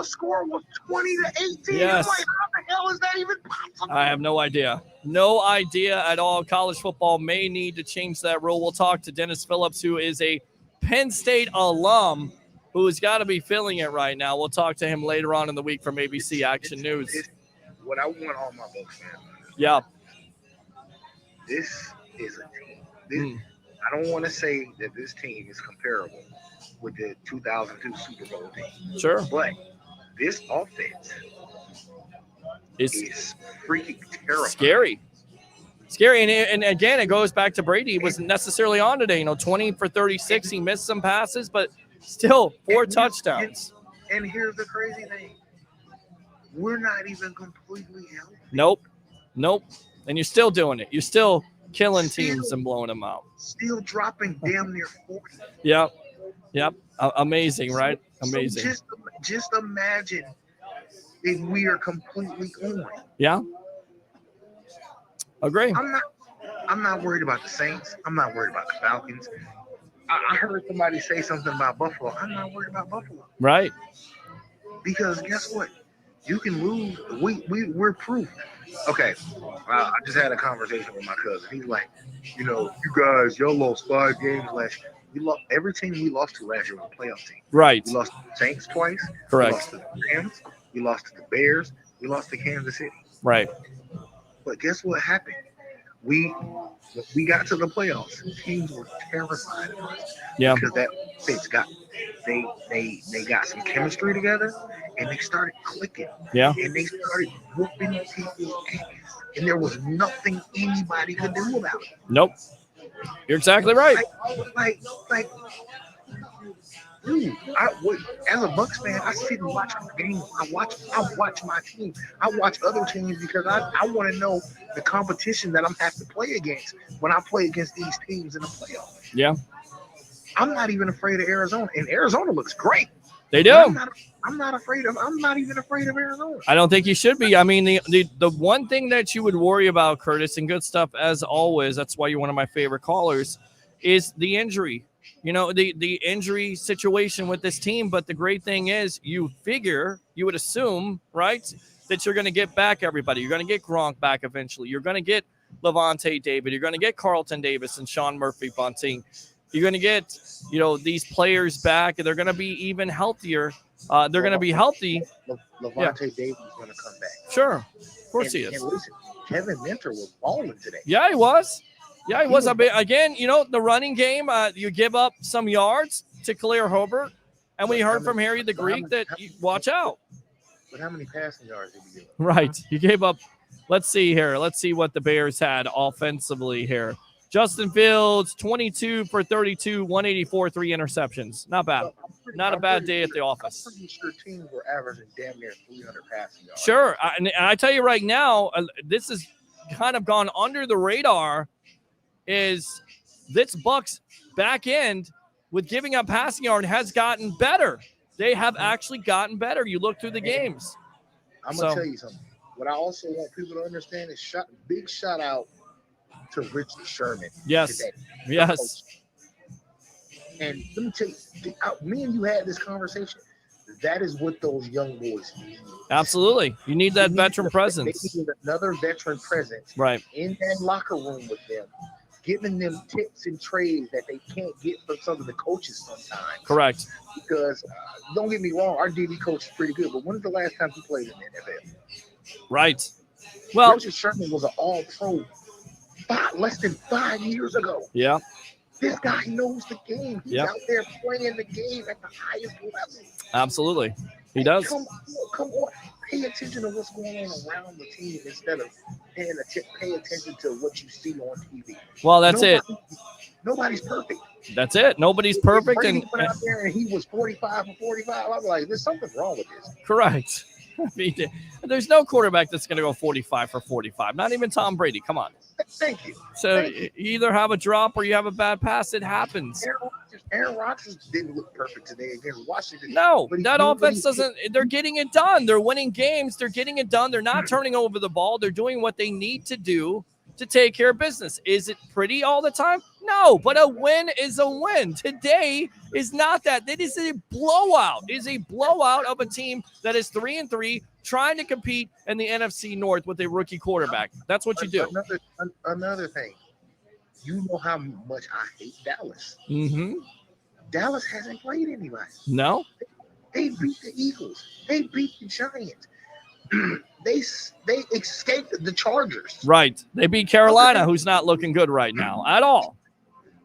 score was 20-18.
Yes.
I'm like, how the hell is that even possible?
I have no idea. No idea at all. College football may need to change that rule. We'll talk to Dennis Phillips, who is a Penn State alum, who's got to be feeling it right now. We'll talk to him later on in the week from ABC Action News.
What I want all my Bucs fans.
Yeah.
This is a team. I don't want to say that this team is comparable with the 2002 Super Bowl team.
Sure.
But this offense is freaking terrifying.
Scary. And again, it goes back to Brady. He wasn't necessarily on today. 20 for 36. He missed some passes, but still 4 touchdowns.
And here's the crazy thing. We're not even completely healthy.
Nope. And you're still doing it. You're still killing teams and blowing them out.
Still dropping damn near 40.
Yep. Amazing, right? Amazing.
So just imagine if we are completely on.
Yeah. Agree.
I'm not worried about the Saints. I'm not worried about the Falcons. I heard somebody say something about Buffalo. I'm not worried about Buffalo.
Right.
Because guess what? You can lose. We're proof. Okay. I just had a conversation with my cousin. He's like, you guys, y'all lost 5 games last year. We lost every team we lost to last year was a playoff team.
Right.
We lost to the Saints twice.
Correct.
We lost to the Rams. We lost to the Bears. We lost to Kansas City.
Right.
But guess what happened? We got to the playoffs. Teams were terrified of us.
Yeah.
Because they got some chemistry together and they started clicking.
Yeah.
And they started whooping people's ass. And there was nothing anybody could do about it.
Nope. You're exactly right.
Dude, as a Bucs fan, I sit and watch the game. I watch my team. I watch other teams because I want to know the competition that I'm having to play against when I play against these teams in the playoffs.
Yeah.
I'm not even afraid of Arizona, and Arizona looks great.
They do.
I'm not even afraid of Arizona.
I don't think you should be. I mean, the one thing that you would worry about, Curtis, and good stuff as always, that's why you're one of my favorite callers, is the injury. The injury situation with this team. But the great thing is you would assume, right, that you're going to get back everybody. You're going to get Gronk back eventually. You're going to get Levante David. You're going to get Carlton Davis and Sean Murphy Bunting. You're going to get, these players back, and they're going to be even healthier. They're going to be healthy.
Levante Davis is going to come back.
Sure. Of course he is.
And listen, Kevin Minter was balling today.
Yeah, he was. I mean, again, the running game, you give up some yards to Khalil Herbert. And we heard from Harry the Greek that watch out.
But how many passing yards did he give up?
Right. You gave up. Let's see here. Let's see what the Bears had offensively here. Justin Fields, 22 for 32, 184, 3 interceptions. Not bad. Not a bad day at the office.
I'm pretty sure teams were averaging damn near 300 passing yards.
Sure. And I tell you right now, this has kind of gone under the radar, is this Bucs back end with giving up passing yard has gotten better. They have actually gotten better. You look through the games.
I'm going to tell you something. What I also want people to understand is big shout out to Richard Sherman.
Yes.
Today.
Yes.
And let me tell you, me and you had this conversation. That is what those young boys need.
Absolutely. You need that veteran presence.
They need another veteran presence in that locker room with them, giving them tips and trades that they can't get from some of the coaches sometimes.
Correct.
Because, don't get me wrong, our DB coach is pretty good, but when was the last time he played in the NFL?
Right. Well,
Richard Sherman was an all-pro less than 5 years ago.
Yeah.
This guy knows the game. He's out there playing the game at the highest level.
Absolutely. He does.
Come on. Pay attention to what's going on around the team instead of pay attention to what you see on TV.
Well, that's it.
Nobody's perfect.
That's it. Nobody's perfect.
Brady went out there and he was 45 for 45. I'm like, there's something wrong with this.
Correct. I mean, there's no quarterback that's going to go 45 for 45. Not even Tom Brady. Come on.
Thank you.
So you either have a drop or you have a bad pass. It happens.
Aaron Rodgers didn't look perfect today against Washington.
No, that offense doesn't. They're getting it done. They're winning games. They're getting it done. They're not turning over the ball. They're doing what they need to do to take care of business. Is it pretty all the time? No, but a win is a win. Today is not that. It is a blowout. It is a blowout of a team that is 3-3 trying to compete in the NFC North with a rookie quarterback. That's what you do.
Another thing. You know how much I hate Dallas.
Mm-hmm.
Dallas hasn't played anybody.
No?
They beat the Eagles. They beat the Giants. They escaped the Chargers.
Right. They beat Carolina, who's not looking good right now at all.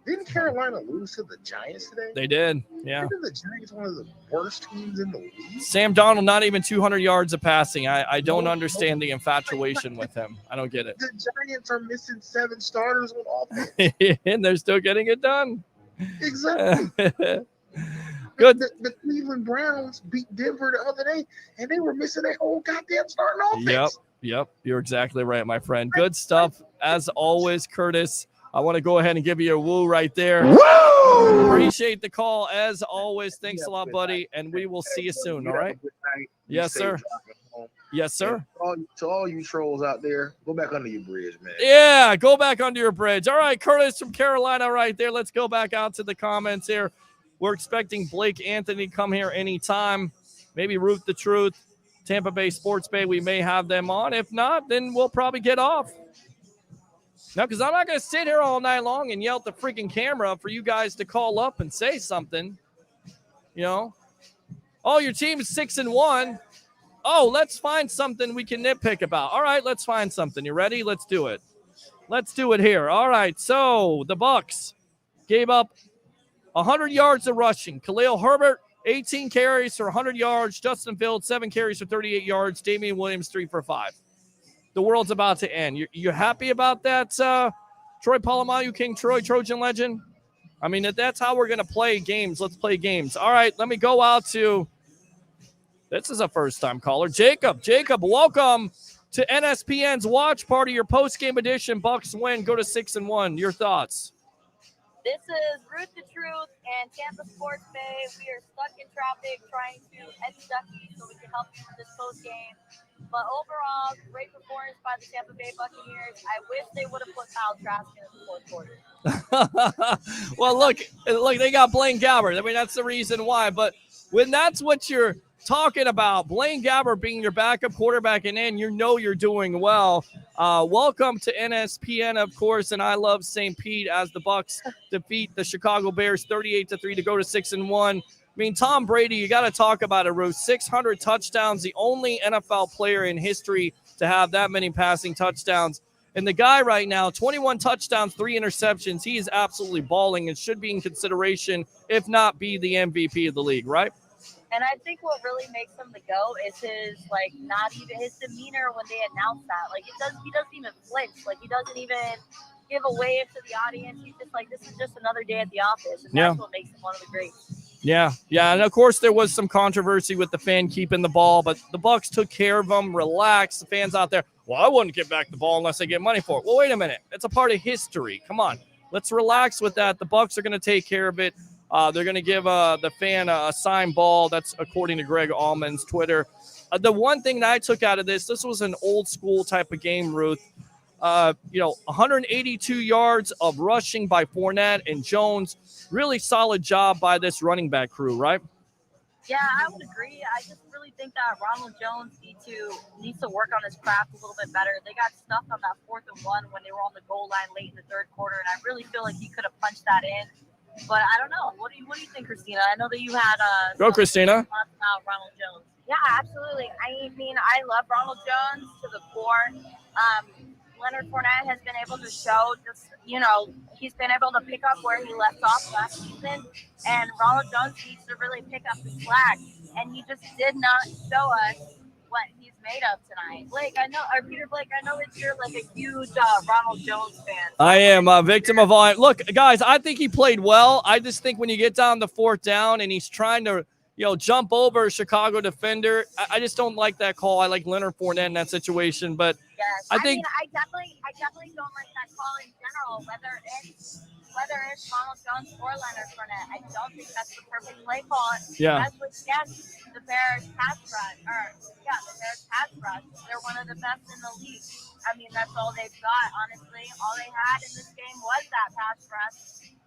Didn't Carolina lose to the Giants today?
They did, yeah.
Isn't the Giants one of the worst teams in the league?
Sam Darnold, not even 200 yards of passing. I don't understand the infatuation with him. I don't get it.
The Giants are missing 7 starters on offense.
And they're still getting it done.
Exactly.
Good.
The Cleveland Browns beat Denver the other day, and they were missing their whole goddamn starting offense.
Yep. You're exactly right, my friend. Good stuff. As always, Curtis. I want to go ahead and give you a woo right there. Woo! Appreciate the call. As always, thanks a lot, buddy. And we will see you soon, all right? Yes, sir. Yes, sir.
To all you trolls out there, go back under your bridge, man.
Yeah, go back under your bridge. All right, Curtis from Carolina right there. Let's go back out to the comments here. We're expecting Blake Anthony to come here anytime. Maybe Root the Truth, Tampa Bay Sports Bay. We may have them on. If not, then we'll probably get off. No, because I'm not going to sit here all night long and yell at the freaking camera for you guys to call up and say something. You know? Oh, your team is 6-1. Oh, let's find something we can nitpick about. All right, let's find something. You ready? Let's do it. Let's do it here. All right, so the Bucs gave up 100 yards of rushing. Khalil Herbert, 18 carries for 100 yards. Justin Fields, 7 carries for 38 yards. Damian Williams, 3 for 5. The world's about to end. You happy about that, Troy Polamalu, King Troy, Trojan legend? I mean, if that's how we're going to play games, let's play games. All right, let me go out to – this is a first-time caller. Jacob, welcome to NSPN's Watch Party, your post-game edition. Bucs win, go to 6-1. Your thoughts?
This is Root the Truth and Tampa Sports Bay. We are stuck in traffic trying to head to Ducky so we can help you with this post-game. But overall, great performance by the Tampa Bay Buccaneers. I wish they would have put Kyle Trask in the fourth quarter.
Well, look, they got Blaine Gabbert. I mean, that's the reason why. But when that's what you're talking about, Blaine Gabbert being your backup quarterback and in, you know you're doing well. Welcome to NSPN, of course, and I love St. Pete as the Bucs defeat the Chicago Bears 38-3 to go to 6-1. I mean, Tom Brady, you got to talk about it, Ruth. 600 touchdowns, the only NFL player in history to have that many passing touchdowns. And the guy right now, 21 touchdowns, 3 interceptions. He is absolutely balling and should be in consideration, if not be the MVP of the league, right?
And I think what really makes him the GOAT is his, not even his demeanor when they announce that. He doesn't even flinch. He doesn't even give a wave to the audience. He's just this is just another day at the office. And that's what makes him one of the greats.
Yeah. And of course there was some controversy with the fan keeping the ball, but the Bucs took care of them, relaxed. The fans out there, well, I wouldn't give back the ball unless I get money for it. Well, wait a minute. It's a part of history. Come on. Let's relax with that. The Bucs are going to take care of it. They're going to give the fan a signed ball. That's according to Greg Allman's Twitter. The one thing that I took out of this was an old school type of game, Ruth. 182 yards of rushing by Fournette and Jones. Really solid job by this running back crew, right?
Yeah, I would agree. I just really think that Ronald Jones needs to work on his craft a little bit better. They got stuck on that 4th and 1 when they were on the goal line late in the third quarter, and I really feel like he could have punched that in. But I don't know. What do you think, Christina? I know that you had
go, Christina.
About Ronald Jones. Yeah, absolutely. I mean, I love Ronald Jones to the core. Leonard Fournette has been able to show he's been able to pick up where he left off last season, and Ronald Jones needs to really pick up the slack, and he just did not show us what he's made of tonight. Peter Blake, I know that you're a huge Ronald Jones fan.
I am a victim of all. Look, guys, I think he played well. I just think when you get down the 4th down and he's trying to jump over a Chicago defender. I just don't like that call. I like Leonard Fournette in that situation, but
yes.
I think
I definitely don't like that call in general, whether it's Ronald Jones or Leonard Fournette. I don't think that's the perfect play call.
Yeah.
Especially against the Bears pass rush. The Bears pass rush. They're one of the best in the league. I mean, that's all they've got, honestly. All they had in this game was that pass rush,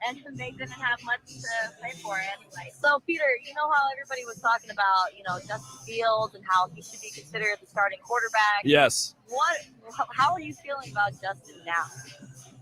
and they didn't have much to play for it anyway. So, Peter, you know how everybody was talking about, Justin Fields and how he should be considered the starting quarterback?
yes.
How are you feeling about Justin now?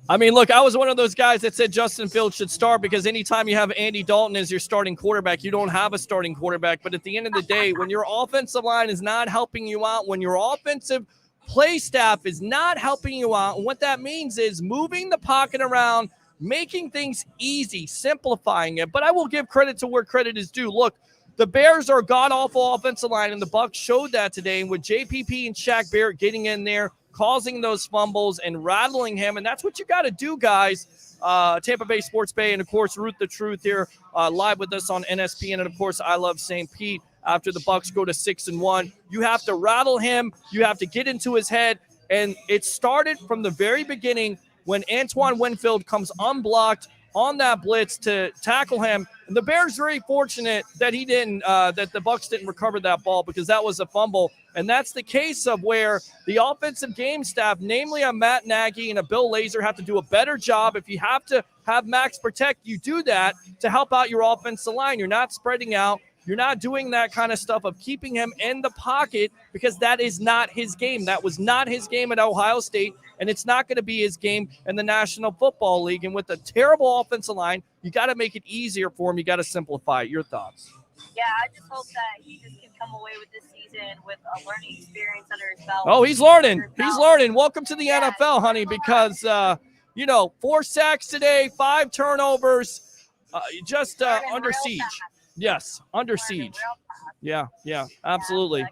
I mean, look, I was one of those guys that said Justin Fields should start because anytime you have Andy Dalton as your starting quarterback, you don't have a starting quarterback. But at the end of the day, when your offensive line is not helping you out, when your offensive play staff is not helping you out, and what that means is moving the pocket around, making things easy, simplifying it. But I will give credit to where credit is due. Look, the Bears are a god-awful offensive line, and the Bucs showed that today with JPP and Shaq Barrett getting in there, causing those fumbles and rattling him. And that's what you got to do, guys. Tampa Bay Sports Bay, and, of course, Root the Truth here live with us on NSPN. And, of course, I Love St. Pete. After the Bucs go to 6-1, you have to rattle him. You have to get into his head. And it started from the very beginning when Antoine Winfield comes unblocked on that blitz to tackle him. And the Bears very fortunate that he didn't, that the Bucs didn't recover that ball because that was a fumble. And that's the case of where the offensive game staff, namely a Matt Nagy and a Bill Lazor, have to do a better job. If you have to have Max protect, you do that to help out your offensive line. You're not spreading out. You're not doing that kind of stuff of keeping him in the pocket because that is not his game. That was not his game at Ohio State, and it's not going to be his game in the National Football League. And with a terrible offensive line, you got to make it easier for him. You got to simplify it. Your thoughts?
Yeah, I just hope that he just can come away with this season with a learning experience under his belt.
Oh, he's learning. He's learning. Welcome to the NFL, honey, because, 4 sacks today, 5 turnovers, under siege. Yes, under siege. Yeah, absolutely.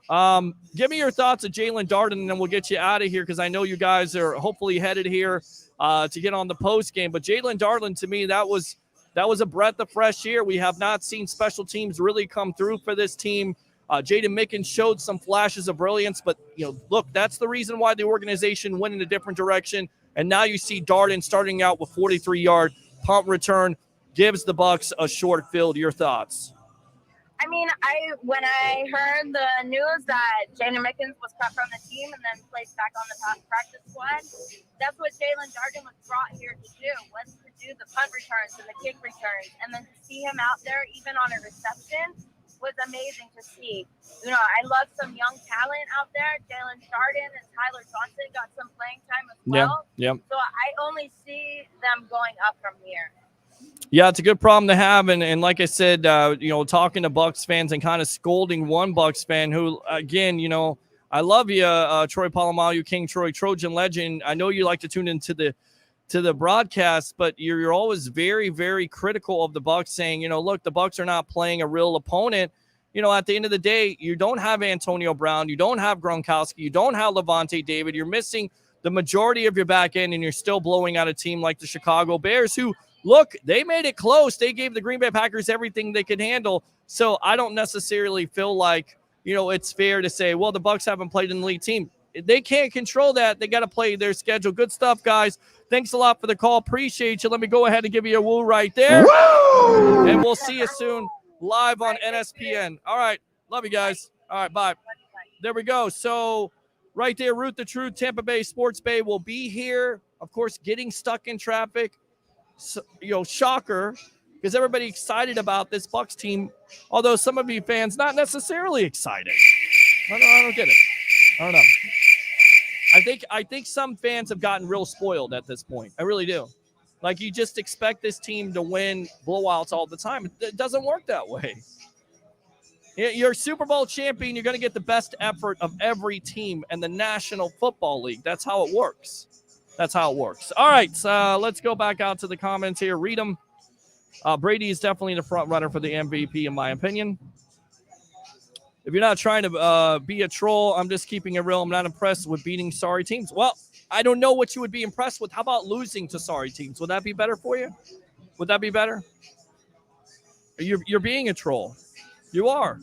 Give me your thoughts of Jalen Darden, and then we'll get you out of here because I know you guys are hopefully headed here to get on the post game. But Jalen Darden, to me, that was a breath of fresh air. We have not seen special teams really come through for this team. Jaden Mickens showed some flashes of brilliance, but look, that's the reason why the organization went in a different direction. And now you see Darden starting out with 43-yard punt return. Gives the Bucs a short field. Your thoughts?
I mean, when I heard the news that Jaden Mickens was cut from the team and then placed back on the practice squad, that's what Jalen Darden was brought here to do, was to do the punt returns and the kick returns. And then to see him out there, even on a reception, was amazing to see. I love some young talent out there. Jalen Darden and Tyler Johnson got some playing time as well.
Yeah.
So I only see them going up from here.
Yeah, it's a good problem to have. And like I said, talking to Bucs fans and kind of scolding one Bucs fan who, again, I love you, Troy Polamalu, King Troy, Trojan legend. I know you like to tune into the broadcast, but you're always very, very critical of the Bucs, saying, look, the Bucs are not playing a real opponent. At the end of the day, you don't have Antonio Brown. You don't have Gronkowski. You don't have Levante David. You're missing the majority of your back end, and you're still blowing out a team like the Chicago Bears who, look, they made it close. They gave the Green Bay Packers everything they could handle. So I don't necessarily feel like, it's fair to say, well, the Bucs haven't played an elite team. They can't control that. They got to play their schedule. Good stuff, guys. Thanks a lot for the call. Appreciate you. Let me go ahead and give you a woo right there. Woo! And we'll see you soon live on NSPN. All right. Love you guys. All right. Bye. There we go. So right there, Root the Truth, Tampa Bay Sports Bay will be here. Of course, getting stuck in traffic. So, shocker, because everybody excited about this Bucs team, although some of you fans not necessarily excited. I don't get it. I don't know. I think some fans have gotten real spoiled at this point. I really do. Like, you just expect this team to win blowouts all the time. It doesn't work that way. You're a Super Bowl champion. You're going to get the best effort of every team in the National Football League. That's how it works. That's how it works. All right, let's go back out to the comments here. Read them. Brady is definitely the front runner for the MVP, in my opinion. If you're not trying to be a troll, I'm just keeping it real. I'm not impressed with beating sorry teams. Well, I don't know what you would be impressed with. How about losing to sorry teams? Would that be better for you? Would that be better? You're being a troll. You are.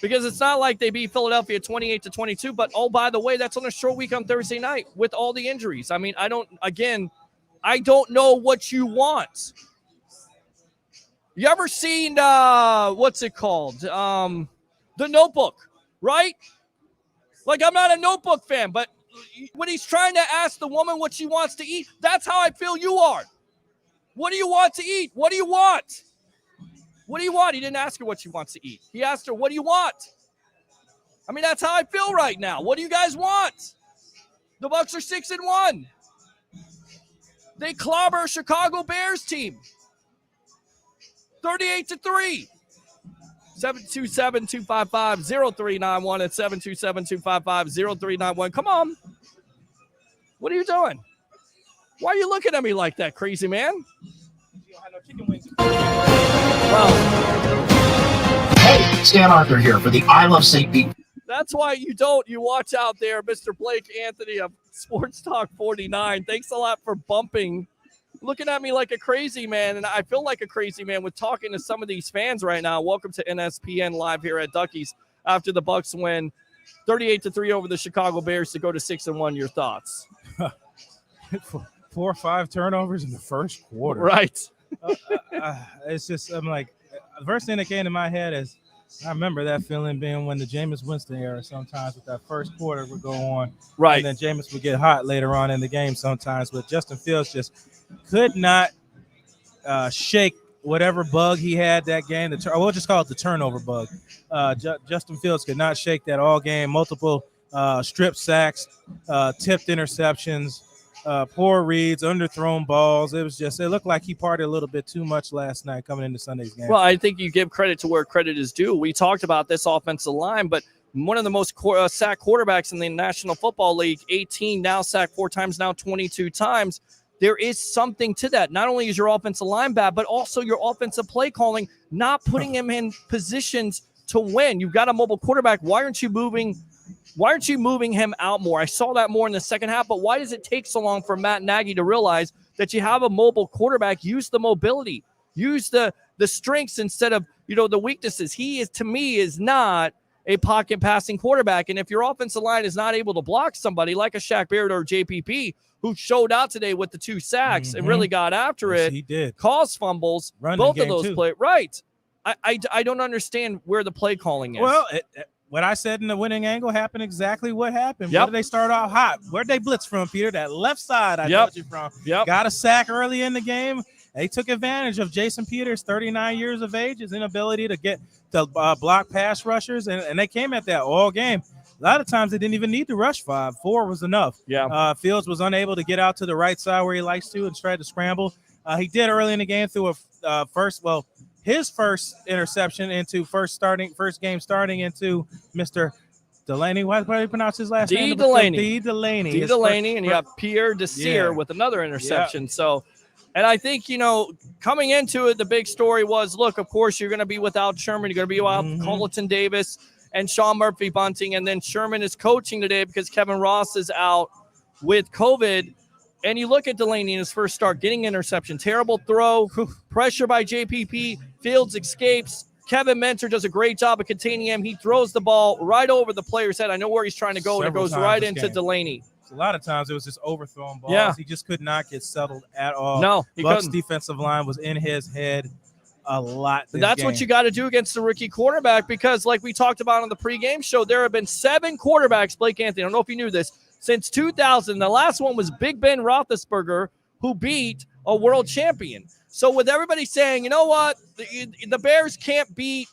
Because it's not like they beat Philadelphia 28-22, but, oh, by the way, that's on a short week on Thursday night with all the injuries. I mean, I don't know what you want. You ever seen, what's it called? The Notebook, right? Like, I'm not a Notebook fan, but when he's trying to ask the woman what she wants to eat, that's how I feel you are. What do you want to eat? What do you want? What do you want? He didn't ask her what she wants to eat. He asked her, what do you want? I mean, that's how I feel right now. What do you guys want? The Bucs are 6-1. They clobber a Chicago Bears team. 38-3. 727-255-0391 and 727-255-0391. Come on. What are you doing? Why are you looking at me like that, crazy man? Well,
hey, Stan Arthur here for the I Love St. Pete.
That's why you don't. You watch out there, Mr. Blake Anthony of Sports Talk 49. Thanks a lot for bumping. Looking at me like a crazy man, and I feel like a crazy man with talking to some of these fans right now. Welcome to NSPN Live here at Ducky's after the Bucs win 38-3 over the Chicago Bears to go to 6-1. Your thoughts?
4 or 5 turnovers in the first quarter.
Right.
It's just, I'm like, the first thing that came to my head is I remember that feeling being when the Jameis Winston era sometimes with that first quarter would go on.
Right.
And then Jameis would get hot later on in the game sometimes. But Justin Fields just could not shake whatever bug he had that game. We'll just call it the turnover bug. Justin Fields could not shake that all game. Multiple strip sacks, tipped interceptions, poor reads, underthrown balls. It looked like he partied a little bit too much last night coming into Sunday's game.
Well, I think you give credit to where credit is due. We talked about this offensive line, but one of the most sacked quarterbacks in the National Football League, 18, now sacked 4 times, now 22 times. There is something to that. Not only is your offensive line bad, but also your offensive play calling, not putting him in positions to win. You've got a mobile quarterback. Why aren't you moving him out more? I saw that more in the second half, but why does it take so long for Matt Nagy to realize that you have a mobile quarterback? Use the mobility, use the strengths instead of, the weaknesses. He is, to me, is not a pocket passing quarterback. And if your offensive line is not able to block somebody like a Shaq Barrett or JPP, who showed out today with the 2 sacks and really got after it,
he did,
caused fumbles, both of those plays. Right. I don't understand where the play calling is.
Well, what I said in the winning angle happened exactly what happened.
Yep.
Where did they start off hot? Where'd they blitz from, Peter? That left side I told you from.
Yep.
Got a sack early in the game. They took advantage of Jason Peters, 39 years of age, his inability to get to block pass rushers, and they came at that all game. A lot of times they didn't even need to rush 5. 4 was enough.
Yeah.
Fields was unable to get out to the right side where he likes to and tried to scramble. He did early in the game through his first interception into first game starting into Mr. Delaney. Why do you pronounce his last name?
Delaney.
Delaney.
And you have Pierre Desir with another interception. Yeah. So, and I think, coming into it, the big story was, look, of course, you're going to be without Sherman. You're going to be without Colton Davis and Sean Murphy-Bunting. And then Sherman is coaching today because Kevin Ross is out with COVID. And you look at Delaney in his first start, getting interception, terrible throw, pressure by JPP, Fields escapes. Kevin Mentor does a great job of containing him. He throws the ball right over the player's head. I know where he's trying to go, and it goes right into Delaney.
A lot of times it was just overthrown balls.
Yeah.
He just could not get settled at all.
No, he
Bucs
couldn't.
Defensive line was in his head a lot.
That's what you got to do against the rookie quarterback because, like we talked about on the pregame show, there have been 7 quarterbacks, Blake Anthony, I don't know if you knew this, since 2000. The last one was Big Ben Roethlisberger, who beat a world champion. So with everybody saying, you know what, the Bears can't beat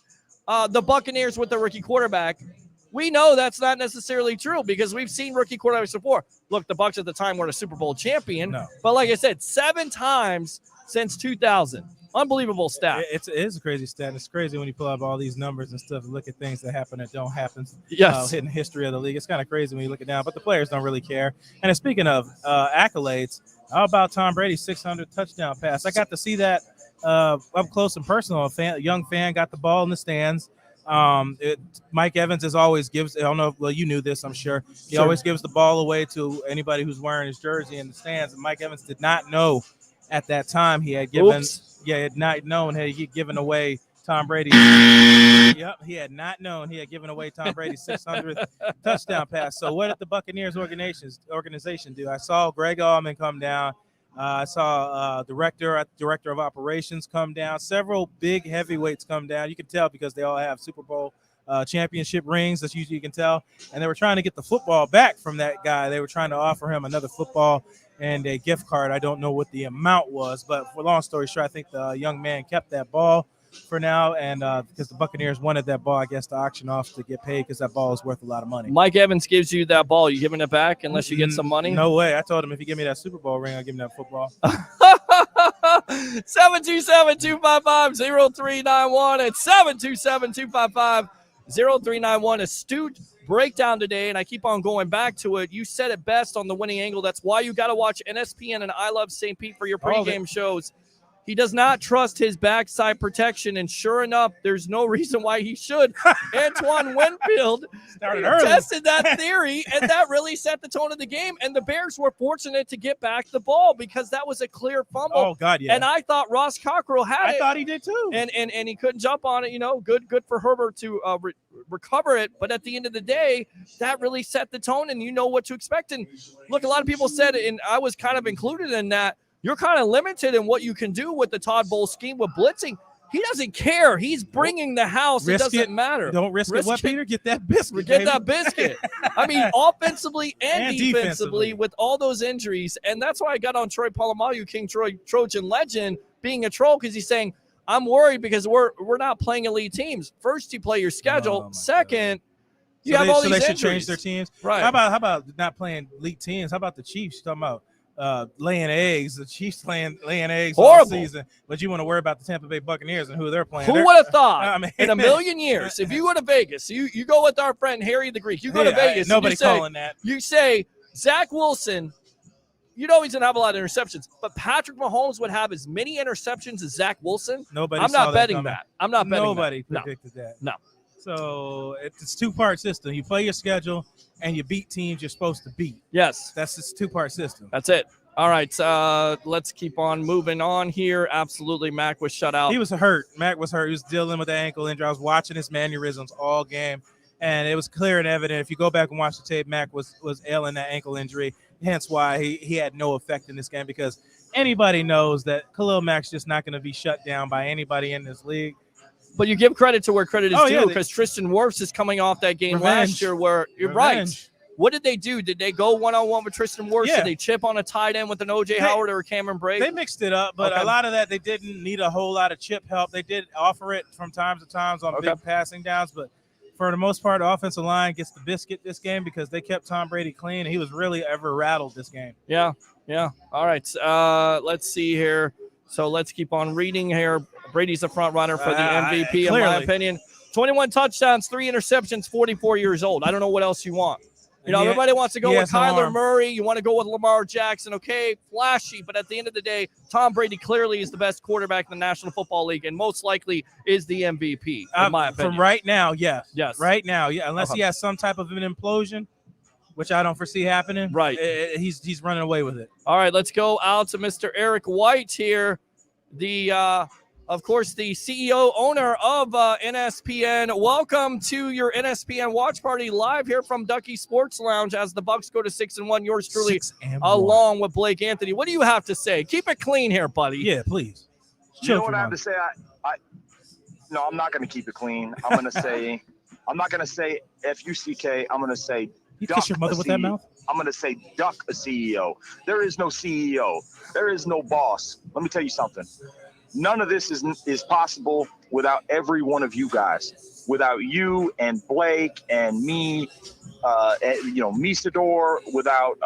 the Buccaneers with the rookie quarterback, we know that's not necessarily true because we've seen rookie quarterbacks before. Look, the Bucs at the time were a Super Bowl champion, but like I said, 7 times since 2000. Unbelievable stat.
It is a crazy stat. It's crazy when you pull up all these numbers and stuff and look at things that happen that don't happen.
Yes.
In the history of the league. It's kind of crazy when you look it down, but the players don't really care. And speaking of accolades, how about Tom Brady's 600 touchdown pass? I got to see that up close and personal. A young fan got the ball in the stands. Mike Evans always gives, I don't know, well, you knew this, I'm sure. He always gives the ball away to anybody who's wearing his jersey in the stands. And Mike Evans did not know at that time he had given, had not known had he given away Tom Brady. Yep, he had not known he had given away Tom Brady's 600th touchdown pass. So what did the Buccaneers organization do? I saw Greg Allman come down. I saw director of operations come down. Several big heavyweights come down. You can tell because they all have Super Bowl championship rings. That's usually you can tell. And they were trying to get the football back from that guy. They were trying to offer him another football and a gift card. I don't know what the amount was, but for long story short, I think the young man kept that ball for now, and because the Buccaneers wanted that ball, I guess, to auction off to get paid because that ball is worth a lot of money.
Mike Evans gives you that ball. You giving it back unless you get some money?
No way. I told him if you give me that Super Bowl ring, I'll give him that football.
727-255-0391. It's 727-255-0391. Astute breakdown today, and I keep on going back to it. You said it best on the winning angle. That's why you got to watch NSPN and I Love St. Pete for your pregame shows. He does not trust his backside protection, and sure enough, there's no reason why he should. Antoine Winfield tested that theory, and that really set the tone of the game. And the Bears were fortunate to get back the ball because that was a clear fumble.
Oh, God, yeah.
And I thought Ross Cockrell had it.
I thought he did, too.
And he couldn't jump on it. You know, good for Herbert to recover it. But at the end of the day, that really set the tone, and you know what to expect. And look, a lot of people said, and I was kind of included in that, you're kind of limited in what you can do with the Todd Bowles scheme with blitzing. He doesn't care. He's bringing the house. It doesn't matter.
Don't risk it. What, Peter? Get that biscuit.
Get that biscuit. I mean, offensively and defensively with all those injuries. And that's why I got on Troy Polamalu, King Trojan legend, being a troll, because he's saying, I'm worried because we're not playing elite teams. First, you play your schedule. Second, you have all these injuries.
So they should change their teams?
Right.
How about not playing elite teams? How about the Chiefs? You're talking about laying eggs. The Chiefs laying eggs all season, but you want to worry about the Tampa Bay Buccaneers and who they're playing.
Who would have thought in a million years, if you go to Vegas, you go with our friend Harry the Greek, you go to Vegas,
nobody calling that.
You say Zach Wilson, you know he's going to have a lot of interceptions, but Patrick Mahomes would have as many interceptions as Zach Wilson. I'm not betting that. I'm not betting
Nobody
that.
predicted that.
No.
So it's a two-part system. You play your schedule and you beat teams you're supposed to beat.
Yes.
That's this two-part system.
That's it. All right, let's keep on moving on here. Absolutely, Mac was shut out.
He was hurt. Mac was hurt. He was dealing with the ankle injury. I was watching his mannerisms all game, and it was clear and evident. If you go back and watch the tape, Mac was ailing that ankle injury, hence why he had no effect in this game, because anybody knows that Khalil Mack's just not going to be shut down by anybody in this league.
But you give credit to where credit is due, because Tristan Wirfs is coming off that game last year where you're right. What did they do? Did they go one-on-one with Tristan Wirfs?
Yeah.
Did they chip on a tight end with an O.J. Howard or a Cameron Brate?
They mixed it up, but a lot of that they didn't need a whole lot of chip help. They did offer it from time to time on big passing downs, but for the most part, the offensive line gets the biscuit this game because they kept Tom Brady clean, and he was really ever rattled this game.
Yeah. All right, let's see here. So let's keep on reading here. Brady's the front runner for the MVP, in my opinion. 21 touchdowns, 3 interceptions, 44 years old. I don't know what else you want. You know, everybody wants to go with Kyler Murray. You want to go with Lamar Jackson. Okay, flashy. But at the end of the day, Tom Brady clearly is the best quarterback in the National Football League and most likely is the MVP, in my opinion.
From right now, yes.
Yes.
Right now, yeah. Unless he has some type of an implosion, which I don't foresee happening.
Right.
He's running away with it.
All right, let's go out to Mr. Eric White here. Of course, the CEO, owner of NSPN. Welcome to your NSPN watch party live here from Ducky Sports Lounge as the Bucs go to 6-1. Yours truly, along with Blake Anthony. What do you have to say? Keep it clean here, buddy.
Yeah, please.
You know what I have to say? No, I'm not going to keep it clean. I'm going to say, I'm not going to say F-U-C-K. I'm going to say
you kiss your mother with that mouth?
I'm going to say duck a CEO. There is no CEO. There is no boss. Let me tell you something. None of this is possible without every one of you guys, without you and Blake and me, Misador, without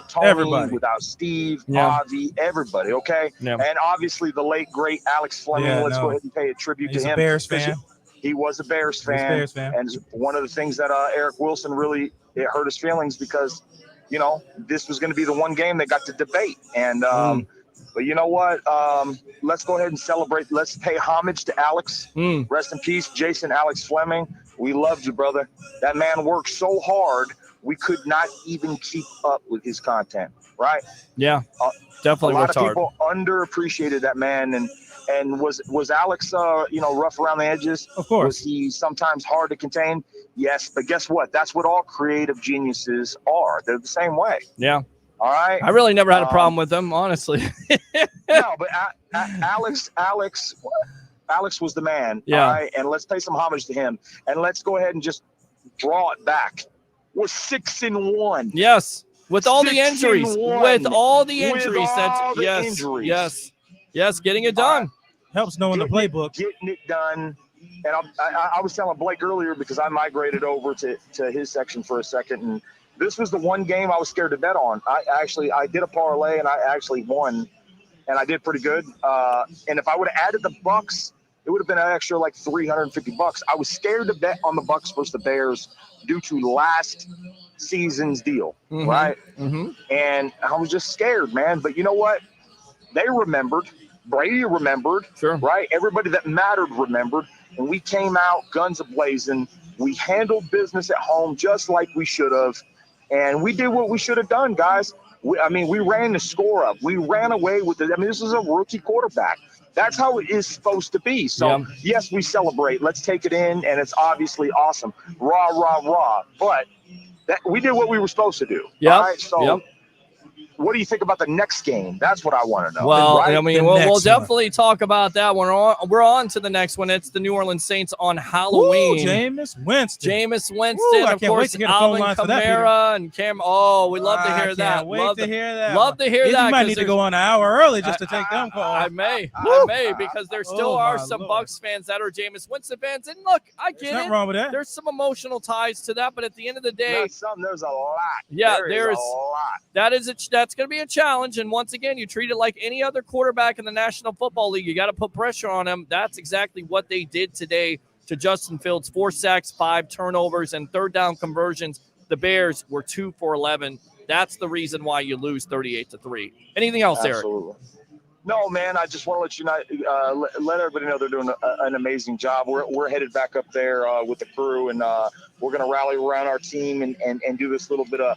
Tony,
everybody.
without Steve, Avi, everybody, okay?
Yeah.
And obviously the late, great Alex Fleming, let's go ahead and pay a tribute to him.
He's a Bears fan.
He was a Bears fan. And one of the things that Eric Wilson really, it hurt his feelings because, you know, this was going to be the one game they got to debate. And, but you know what? Let's go ahead and celebrate. Let's pay homage to Alex. Rest in peace, Jason Alex Fleming. We loved you, brother. That man worked so hard we could not even keep up with his content, right?
Yeah, definitely
a lot
worked
of
hard.
people underappreciated that man. And was Alex, rough around the edges?
Of course.
Was he sometimes hard to contain? Yes, but guess what? That's what all creative geniuses are. They're the same way.
Yeah.
All right.
I really never had a problem with them, honestly.
No, but Alex was the man.
Yeah.
All right, and let's pay some homage to him, and let's go ahead and just draw it back. We're 6-1.
Yes, with all the injuries.
6-1.
With all the injuries.
Injuries.
Yes, getting it done.
Helps knowing the playbook.
Getting it done. And I was telling Blake earlier because I migrated over to his section for a second, and this was the one game I was scared to bet on. I did a parlay, and I actually won, and I did pretty good. And if I would have added the Bucs, it would have been an extra like $350. I was scared to bet on the Bucs versus the Bears due to last season's deal, right?
Mm-hmm.
And I was just scared, man. But you know what? They remembered. Brady remembered.
Sure.
Right? Everybody that mattered remembered. And we came out guns a-blazing. We handled business at home just like we should have. And we did what we should have done, guys. We ran the score up. We ran away with it. This is a rookie quarterback. That's how it is supposed to be. So, yes, we celebrate. Let's take it in, and it's obviously awesome. Rah, rah, rah. But we did what we were supposed to do.
Yep.
All right? So, what do you think about the next game? That's what I want to know.
Well,
right?
we'll definitely talk about that one. We're on to the next one. It's the New Orleans Saints on Halloween.
Jameis Winston.
Of course, Alvin Kamara and Cam. Oh, we love to hear that.
Wait to hear that.
Love to hear that.
You might need to go on an hour early just to take them calls.
I may, because there still are some Bucs fans that are Jameis Winston fans. And look, I get it.
Nothing wrong with that.
There's some emotional ties to that, but at the end of the day,
there's a lot.
Yeah,
there's a lot.
That's going to be a challenge. And once again, you treat it like any other quarterback in the National Football League. You got to put pressure on him. That's exactly what they did today to Justin Fields. 4 sacks, 5 turnovers, and third down conversions. The Bears were 2 for 11. That's the reason why you lose 38-3. Anything else,
Absolutely. Eric? No, man, I just want to let you know, let everybody know they're doing an amazing job. We're headed back up there with the crew, and we're going to rally around our team and do this little bit of,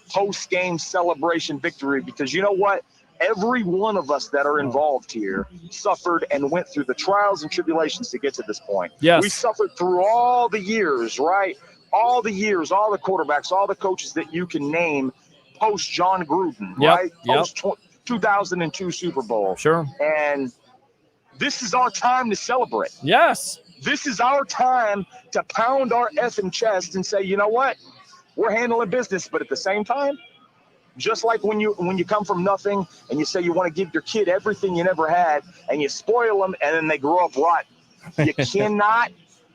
post-game celebration victory, because you know what? Every one of us that are involved here suffered and went through the trials and tribulations to get to this point.
Yes.
We suffered through all the years, right? All the years, all the quarterbacks, all the coaches that you can name post John Gruden, right? Post 2002 Super Bowl.
Sure.
And this is our time to celebrate.
Yes.
This is our time to pound our effing chest and say, you know what? We're handling business, but at the same time, just like when you come from nothing and you say you want to give your kid everything you never had and you spoil them and then they grow up rotten. You cannot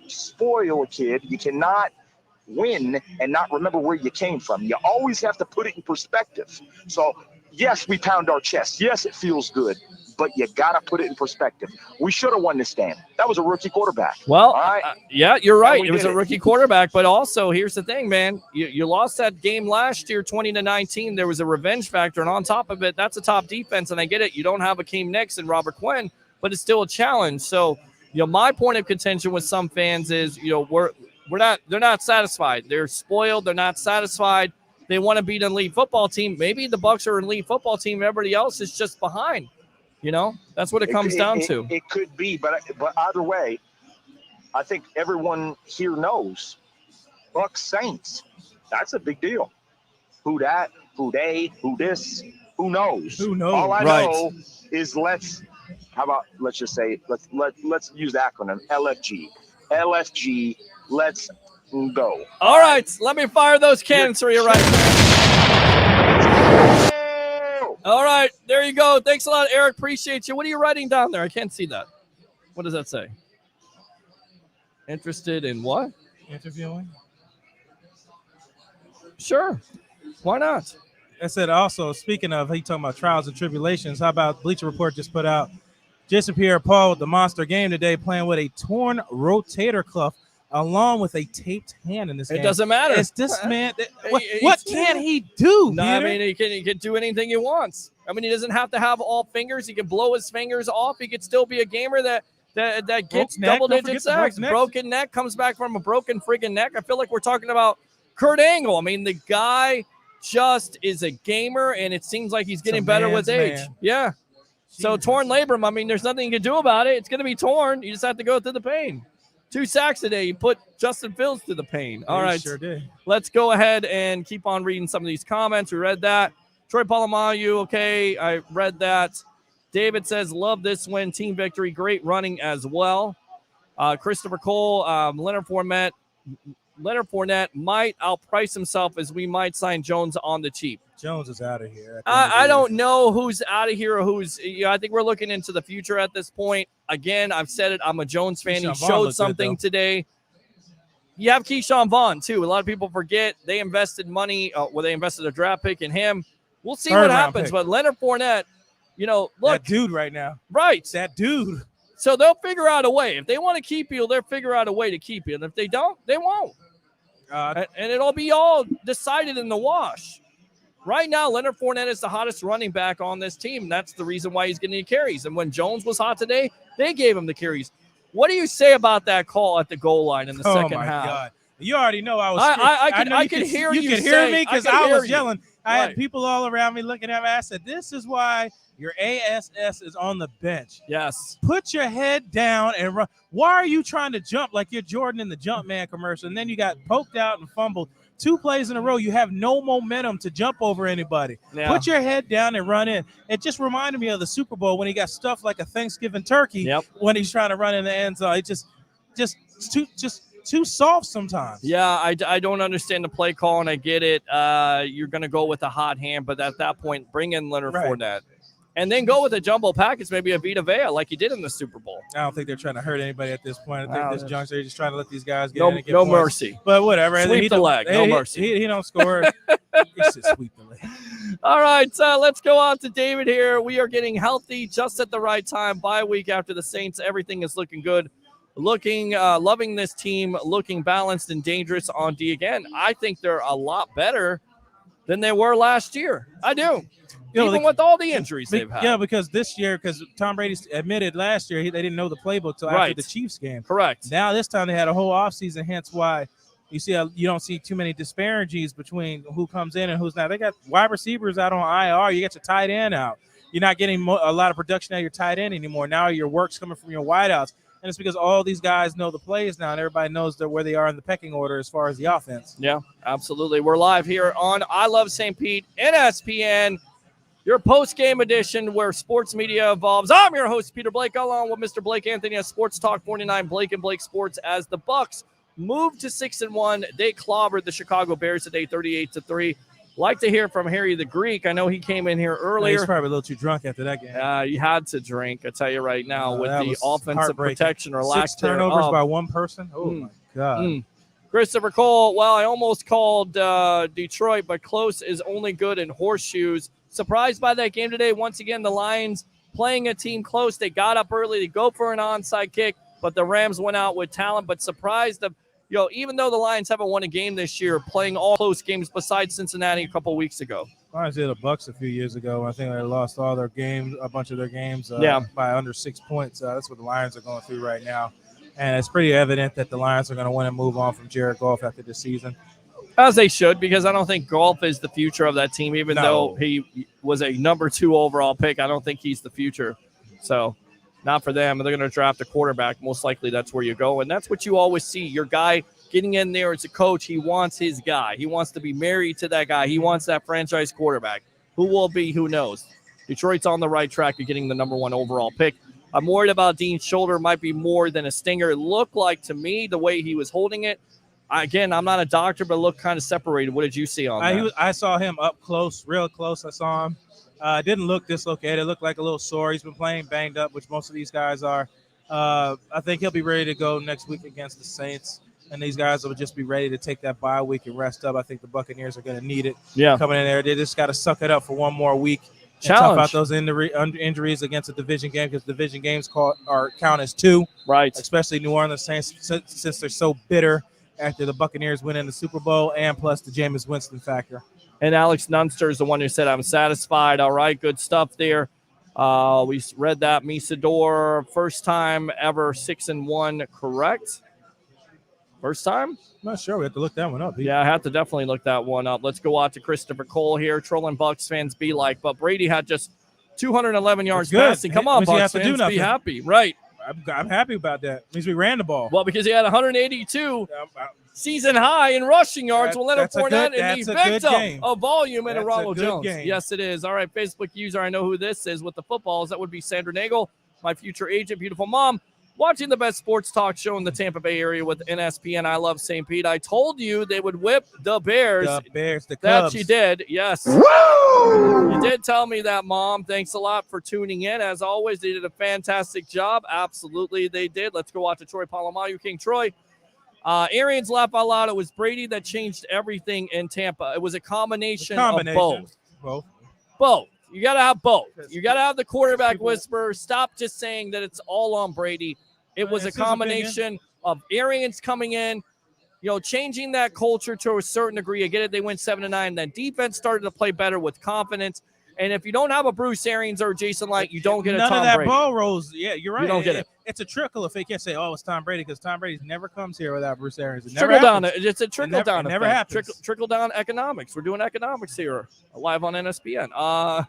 spoil a kid. You cannot win and not remember where you came from. You always have to put it in perspective. So, yes, we pound our chest. Yes, it feels good. But you got to put it in perspective. We should have won this game. That was a rookie quarterback.
Well,
all right?
Yeah, you're right. It was a rookie quarterback. But also, here's the thing, man. You lost that game last year, 20-19. There was a revenge factor. And on top of it, that's a top defense. And I get it. You don't have Akeem Nicks and Robert Quinn, but it's still a challenge. So, my point of contention with some fans is, they're not satisfied. They're spoiled. They're not satisfied. They want to beat an elite football team. Maybe the Bucs are an elite football team. Everybody else is just behind. That's what it comes down to.
It could be, but either way, I think everyone here knows Bucs Saints. That's a big deal. Who that? Who they? Who this? Who knows?
Who knows?
All I know is let's just say let's use the acronym LFG. LFG. Let's go.
All right, let me fire those cannons for you right there. All right, there you go. Thanks a lot, Eric. Appreciate you. What are you writing down there? I can't see that. What does that say? Interested in what?
Interviewing.
Sure. Why not?
I said also, speaking of, he talking about trials and tribulations, how about Bleacher Report just put out Jason Pierre-Paul with the monster game today, playing with a torn rotator cuff along with a taped hand in this game.
It doesn't matter.
It's this man. What can he do?
No, he can do anything he wants. He doesn't have to have all fingers. He can blow his fingers off. He could still be a gamer that gets double-digit sacks. Broken neck, comes back from a broken friggin' neck. I feel like we're talking about Kurt Angle. I mean, the guy just is a gamer, and it seems like he's getting better with age.
Man.
Yeah. So torn labrum, I mean, there's nothing you can do about it. It's going to be torn. You just have to go through the pain. 2 sacks today. You put Justin Fields through the pain. All right.
Sure did.
Let's go ahead and keep on reading some of these comments. We read that. Troy Polamalu, okay, I read that. David says, love this win. Team victory. Great running as well. Christopher Cole, Leonard Fournette might outprice himself as we might sign Jones on the cheap.
Jones is out of here.
I don't know who's out of here or who's. I think we're looking into the future at this point. Again, I've said it. I'm a Jones fan. He showed something today. You have Keyshawn Vaughn, too. A lot of people forget they invested money. They invested a draft pick in him. We'll see what happens. But Leonard Fournette, look. That
dude right now.
Right.
That dude.
So they'll figure out a way. If they want to keep you, they'll figure out a way to keep you. And if they don't, they won't. And it'll be all decided in the wash. Right now, Leonard Fournette is the hottest running back on this team. That's the reason why he's getting the carries. And when Jones was hot today, they gave him the carries. What do you say about that call at the goal line in the second half?
God. You already know I was.
I could hear you.
You could hear me because I was yelling. I had people all around me looking at me. I said, "This is why your ASS is on the bench."
Yes.
Put your head down and run. Why are you trying to jump like you're Jordan in the Jumpman commercial? And then you got poked out and fumbled 2 plays in a row. You have no momentum to jump over anybody. Yeah. Put your head down and run in. It just reminded me of the Super Bowl when he got stuffed like a Thanksgiving turkey when he's trying to run in the end zone. It just too soft sometimes.
Yeah, I don't understand the play call, and I get it. You're going to go with a hot hand, but at that point, bring in Leonard Fournette. And then go with a jumbo package, maybe a Vita Vea like you did in the Super Bowl.
I don't think they're trying to hurt anybody at this point. I think this juncture, they're just trying to let these guys get in and get
no
points.
Mercy.
But whatever.
Sweep the leg. No mercy.
He don't score. He should sweep the leg.
All right, let's go on to David here. We are getting healthy just at the right time. Bye week after the Saints. Everything is looking good. Loving this team, looking balanced and dangerous on D again. I think they're a lot better than they were last year. I do. Even with all the injuries they've had.
Yeah, because this year, because Tom Brady admitted last year they didn't know the playbook till after the Chiefs game.
Correct.
Now this time they had a whole offseason, hence why you don't see too many disparities between who comes in and who's not. They got wide receivers out on IR. You got your tight end out. You're not getting a lot of production out of your tight end anymore. Now your work's coming from your wideouts. And it's because all these guys know the plays now, and everybody knows where they are in the pecking order as far as the offense.
Yeah, absolutely. We're live here on I Love St. Pete, NSPN, your post-game edition where sports media evolves. I'm your host, Peter Blake, along with Mr. Blake Anthony at Sports Talk 49, Blake and Blake Sports, as the Bucs moved to 6-1. They clobbered the Chicago Bears today, 38-3. Like to hear from Harry the Greek. I know he came in here earlier.
He's probably a little too drunk after that game.
You had to drink, I tell you right now, with the offensive protection or lack
6 turnovers by one person. Oh, my God.
Christopher Cole, well, I almost called Detroit, but close is only good in horseshoes. Surprised by that game today. Once again, the Lions playing a team close. They got up early to go for an onside kick, but the Rams went out with talent. But surprised of, even though the Lions haven't won a game this year, playing all close games besides Cincinnati a couple weeks ago.
Lions did the Bucs a few years ago. I think they lost all their games, a bunch of their games by under 6 points. That's what the Lions are going through right now. And it's pretty evident that the Lions are going to want to move on from Jared Goff after this season.
As they should, because I don't think Goff is the future of that team, even though he was a number 2 overall pick. I don't think he's the future. So not for them. They're going to draft a quarterback. Most likely that's where you go. And that's what you always see. Your guy getting in there as a coach, he wants his guy. He wants to be married to that guy. He wants that franchise quarterback. Who will be, who knows? Detroit's on the right track of getting the number 1 overall pick. I'm worried about Dean's shoulder. Might be more than a stinger. It looked like to me the way he was holding it. Again, I'm not a doctor, but it looked kind of separated. What did you see on that?
I saw him up close, real close. I saw him. Didn't look dislocated. It looked like a little sore. He's been playing banged up, which most of these guys are. I think he'll be ready to go next week against the Saints. And these guys will just be ready to take that bye week and rest up. I think the Buccaneers are going to need it.
Yeah.
Coming in there. They just got to suck it up for one more week.
Challenge.
Tough out those injuries against a division game, because division games count as 2.
Right.
Especially New Orleans Saints, since they're so bitter after the Buccaneers winning the Super Bowl, and plus the Jameis Winston factor.
And Alex Nunster is the one who said, I'm satisfied. All right, good stuff there. We read that. Misador, first time ever 6-1, correct? First time?
I'm not sure. We have to look that one up.
Yeah, I have to definitely look that one up. Let's go out to Christopher Cole here. Trolling Bucs fans be like, but Brady had just 211 yards passing. Come on, Bucs fans, be happy. Right.
I'm happy about that. Means we ran the ball.
Well, because he had 182 season high in rushing yards. Well, Leonard Fournette is the victim of volume and Ronald Jones.
Game.
Yes, it is. All right, Facebook user, I know who this is with the footballs. That would be Sandra Nagel, my future agent, beautiful mom. Watching the best sports talk show in the Tampa Bay area with NSPN. I love St. Pete. I told you they would whip the Bears.
The
That
Cubs.
you did. Yes.
Woo!
You did tell me that, Mom. Thanks a lot for tuning in. As always, they did a fantastic job. Absolutely, they did. Let's go out to Troy Polamalu. King Troy. Arians laugh out loud. It was Brady that changed everything in Tampa. It was a combination of both. Both. You got to have both. You got to have the quarterback whisperer. Stop just saying that it's all on Brady. It was a combination of Arians coming in, changing that culture to a certain degree. I get it. They went 7-9. Then defense started to play better with confidence. And if you don't have a Bruce Arians or Jason Light, you don't get a Tom Brady.
None of that ball rolls. Yeah, you're right.
You don't get it.
It's a trickle if they can't say, it's Tom Brady, because Tom Brady never comes here without Bruce Arians. It's
a trickle down.
It never happens.
Trickle down economics. We're doing economics here live on NSPN.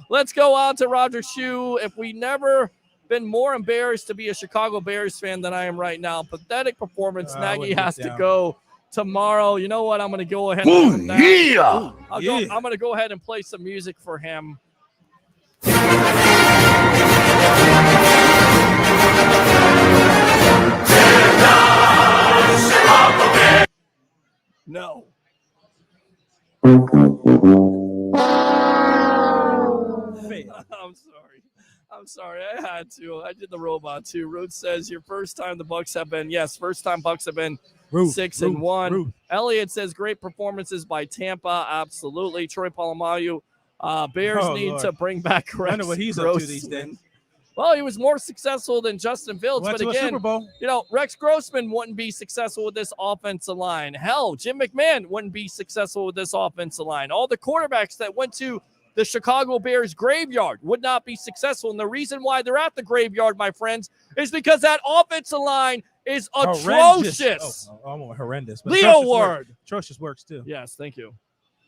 Let's go on to Roger Shue. If we never been more embarrassed to be a Chicago Bears fan than I am right now, pathetic performance. Nagy has to go tomorrow. You know what? I'm going to go ahead. I'm going to go ahead and play some music for him. No. I'm sorry. I had to. I did the robot too. Ruth says your first time the Bucs have been. Yes, first time Bucs have been 6-1. Elliot says great performances by Tampa. Absolutely. Troy Polamalu. Bears need to bring back Rex.
I wonder what he's up to these days.
Well, he was more successful than Justin Fields,
but
again,
Super Bowl.
Rex Grossman wouldn't be successful with this offensive line. Hell, Jim McMahon wouldn't be successful with this offensive line. All the quarterbacks that went to the Chicago Bears graveyard would not be successful. And the reason why they're at the graveyard, my friends, is because that offensive line is atrocious.
Horrendous.
But Leo Ward.
Atrocious works too.
Yes, thank you.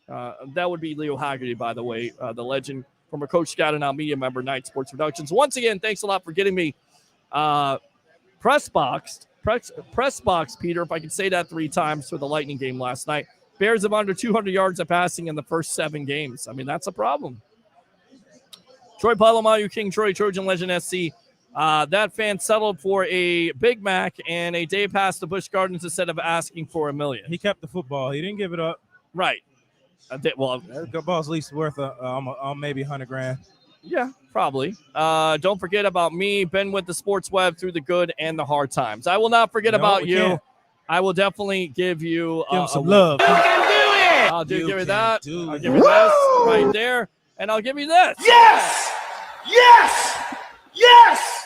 That would be Leo Haggerty, by the way, the legend, former Coach Scout and now media member, Night Sports Productions. Once again, thanks a lot for getting me press boxed, Peter, if I could say that 3 times for the Lightning game last night. Bears have under 200 yards of passing in the first 7 games. I mean, that's a problem. Troy Polamalu, King Troy, Trojan Legend SC. That fan settled for a Big Mac and a day pass to Busch Gardens instead of asking for $1 million.
He kept the football. He didn't give it up.
Right.
The ball's at least worth maybe $100,000.
Yeah, probably. Don't forget about me, been with the sports web through the good and the hard times. I will not forget about you. Can't. I will definitely give you
some love.
You can do it. I'll give you that. I'll give you this right there, and I'll give you this.
Yes! Yes! Yes!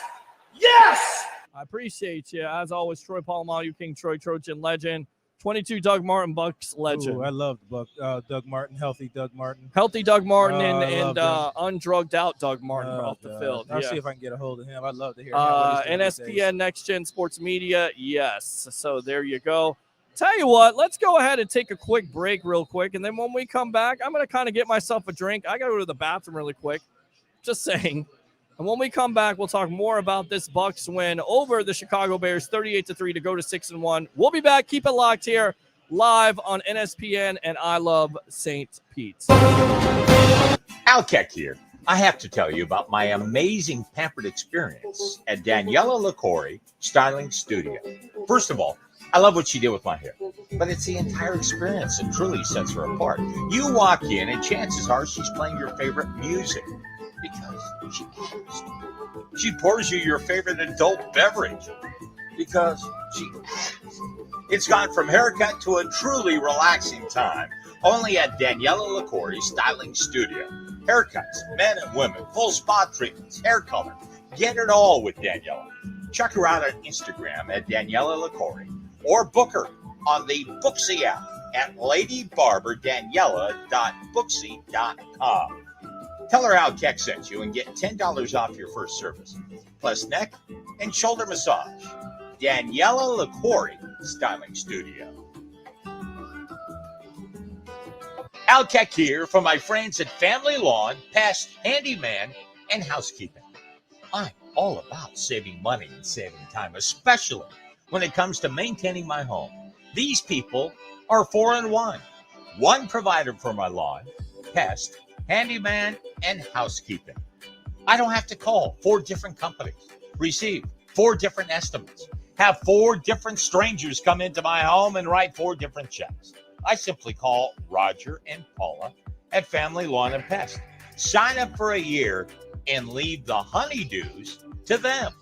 Yes!
I appreciate you. As always, Troy Polamalu, King Troy, Trojan Legend. 22 Doug Martin, Bucs legend.
Ooh, I love Doug Martin, healthy Doug Martin.
Healthy Doug Martin and undrugged out Doug Martin off the field.
I'll see if I can get a hold of him. I'd love to hear
NSPN Next Gen Sports Media, yes. So there you go. Tell you what, let's go ahead and take a quick break real quick, and then when we come back, I'm going to kind of get myself a drink. I got to go to the bathroom really quick. Just saying. And when we come back, we'll talk more about this Bucs win over the Chicago Bears, 38-3 to go to 6-1. We'll be back. Keep it locked here, live on NSPN and I Love St. Pete.
Al Keck here. I have to tell you about my amazing pampered experience at Daniela LaCorey Styling Studio. First of all, I love what she did with my hair, but it's the entire experience that truly sets her apart. You walk in and chances are she's playing your favorite music. Because she has to. She pours you your favorite adult beverage because she has. It's gone from haircut to a truly relaxing time. Only at Daniela LaCorey Styling Studio. Haircuts, men and women, full spa treatments, hair color. Get it all with Daniela. Check her out on Instagram at Daniela LaCorey or book her on the Booksy app at ladybarberdaniela.booksy.com. Tell her how Keck sent you and get $10 off your first service, plus neck and shoulder massage. Daniela LaQuarrie Styling Studio. Al Keck here for my friends at Family Lawn, Pest, Handyman, and Housekeeping. I'm all about saving money and saving time, especially when it comes to maintaining my home. These people are 4-in-1. One provider for my lawn, pest, handyman, and housekeeping. I don't have to call 4 different companies, receive 4 different estimates, have 4 different strangers come into my home and write 4 different checks. I simply call Roger and Paula at Family Lawn and Pest. Sign up for a year and leave the honeydews to them.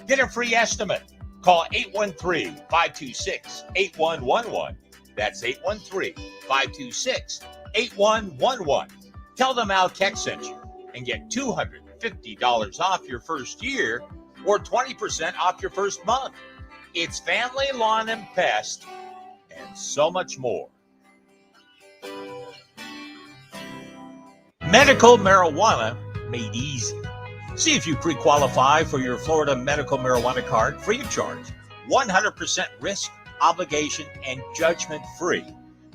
Get a free estimate. Call 813-526-8111. That's 813-526-8111. Tell them Al Keck sent you and get $250 off your first year or 20% off your first month. It's Family Lawn and Pest and so much more. Medical marijuana made easy. See if you pre-qualify for your Florida medical marijuana card free of charge, 100% risk, obligation, and judgment-free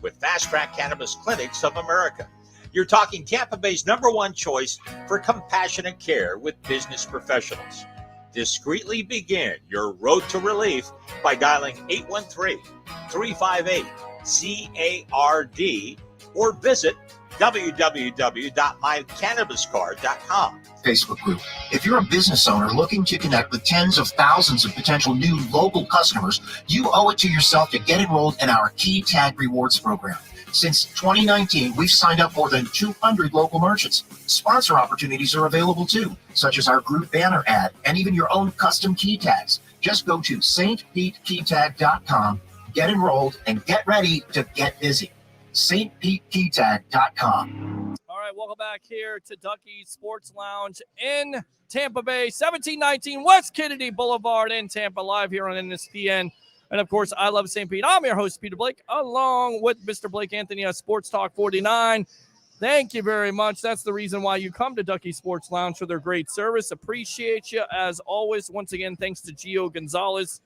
with Fast Track Cannabis Clinics of America. You're talking Tampa Bay's #1 choice for compassionate care with business professionals. Discreetly begin your road to relief by dialing 813-358-CARD or visit www.mycannabiscard.com.
Facebook group. If you're a business owner looking to connect with tens of thousands of potential new local customers, you owe it to yourself to get enrolled in our Key Tag Rewards program. Since 2019, we've signed up more than 200 local merchants. Sponsor opportunities are available too, such as our group banner ad and even your own custom key tags. Just go to stpetekeytag.com, get enrolled, and get ready to get busy. stpetekeytag.com.
All right, welcome back here to Ducky's Sports Lounge in Tampa Bay, 1719 West Kennedy Boulevard in Tampa, live here on NSPN. And, of course, I love St. Pete. I'm your host, Peter Blake, along with Mr. Blake Anthony of Sports Talk 49. Thank you very much. That's the reason why you come to Ducky Sports Lounge for their great service. Appreciate you, as always. Once again, thanks to Gio Gonzalez,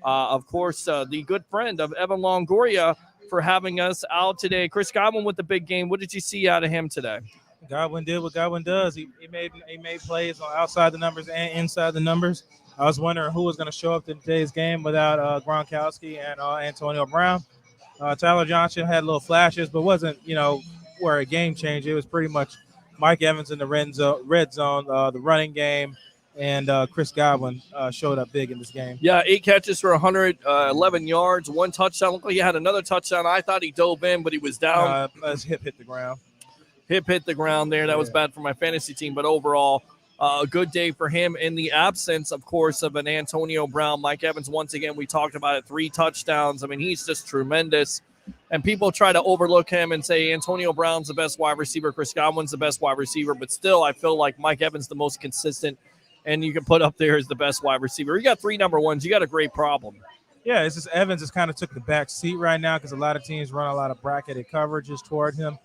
of course, the good friend of Evan Longoria, for having us out today. Chris Godwin with the big game. What did you see out of him today?
Godwin did what Godwin does. He made plays on outside the numbers and inside the numbers. I was wondering who was going to show up in today's game without Gronkowski and Antonio Brown. Tyler Johnson had little flashes, but wasn't, where a game changer. It was pretty much Mike Evans in the red zone, the running game, and Chris Godwin showed up big in this game.
Yeah, 8 catches for 111 yards, 1 touchdown. Looked like he had another touchdown. I thought he dove in, but he was down.
His hip hit the ground.
Hip hit the ground there. That was bad for my fantasy team, but overall, a good day for him in the absence, of course, of an Antonio Brown. Mike Evans, once again, we talked about it, 3 touchdowns. I mean, he's just tremendous. And people try to overlook him and say Antonio Brown's the best wide receiver, Chris Godwin's the best wide receiver, but still I feel like Mike Evans the most consistent, and you can put up there as the best wide receiver. You got 3 number ones. You got a great problem.
Yeah, it's just Evans has kind of took the back seat right now because a lot of teams run a lot of bracketed coverages toward him.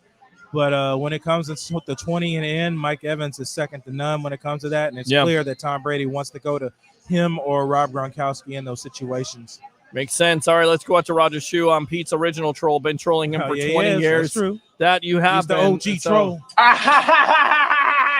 But when it comes to the 20 and in, Mike Evans is second to none when it comes to that. And it's clear that Tom Brady wants to go to him or Rob Gronkowski in those situations.
Makes sense. All right, let's go out to Roger Shue. I'm Pete's original troll. Been trolling him for 20 years.
That's true.
That you have.
He's the OG troll.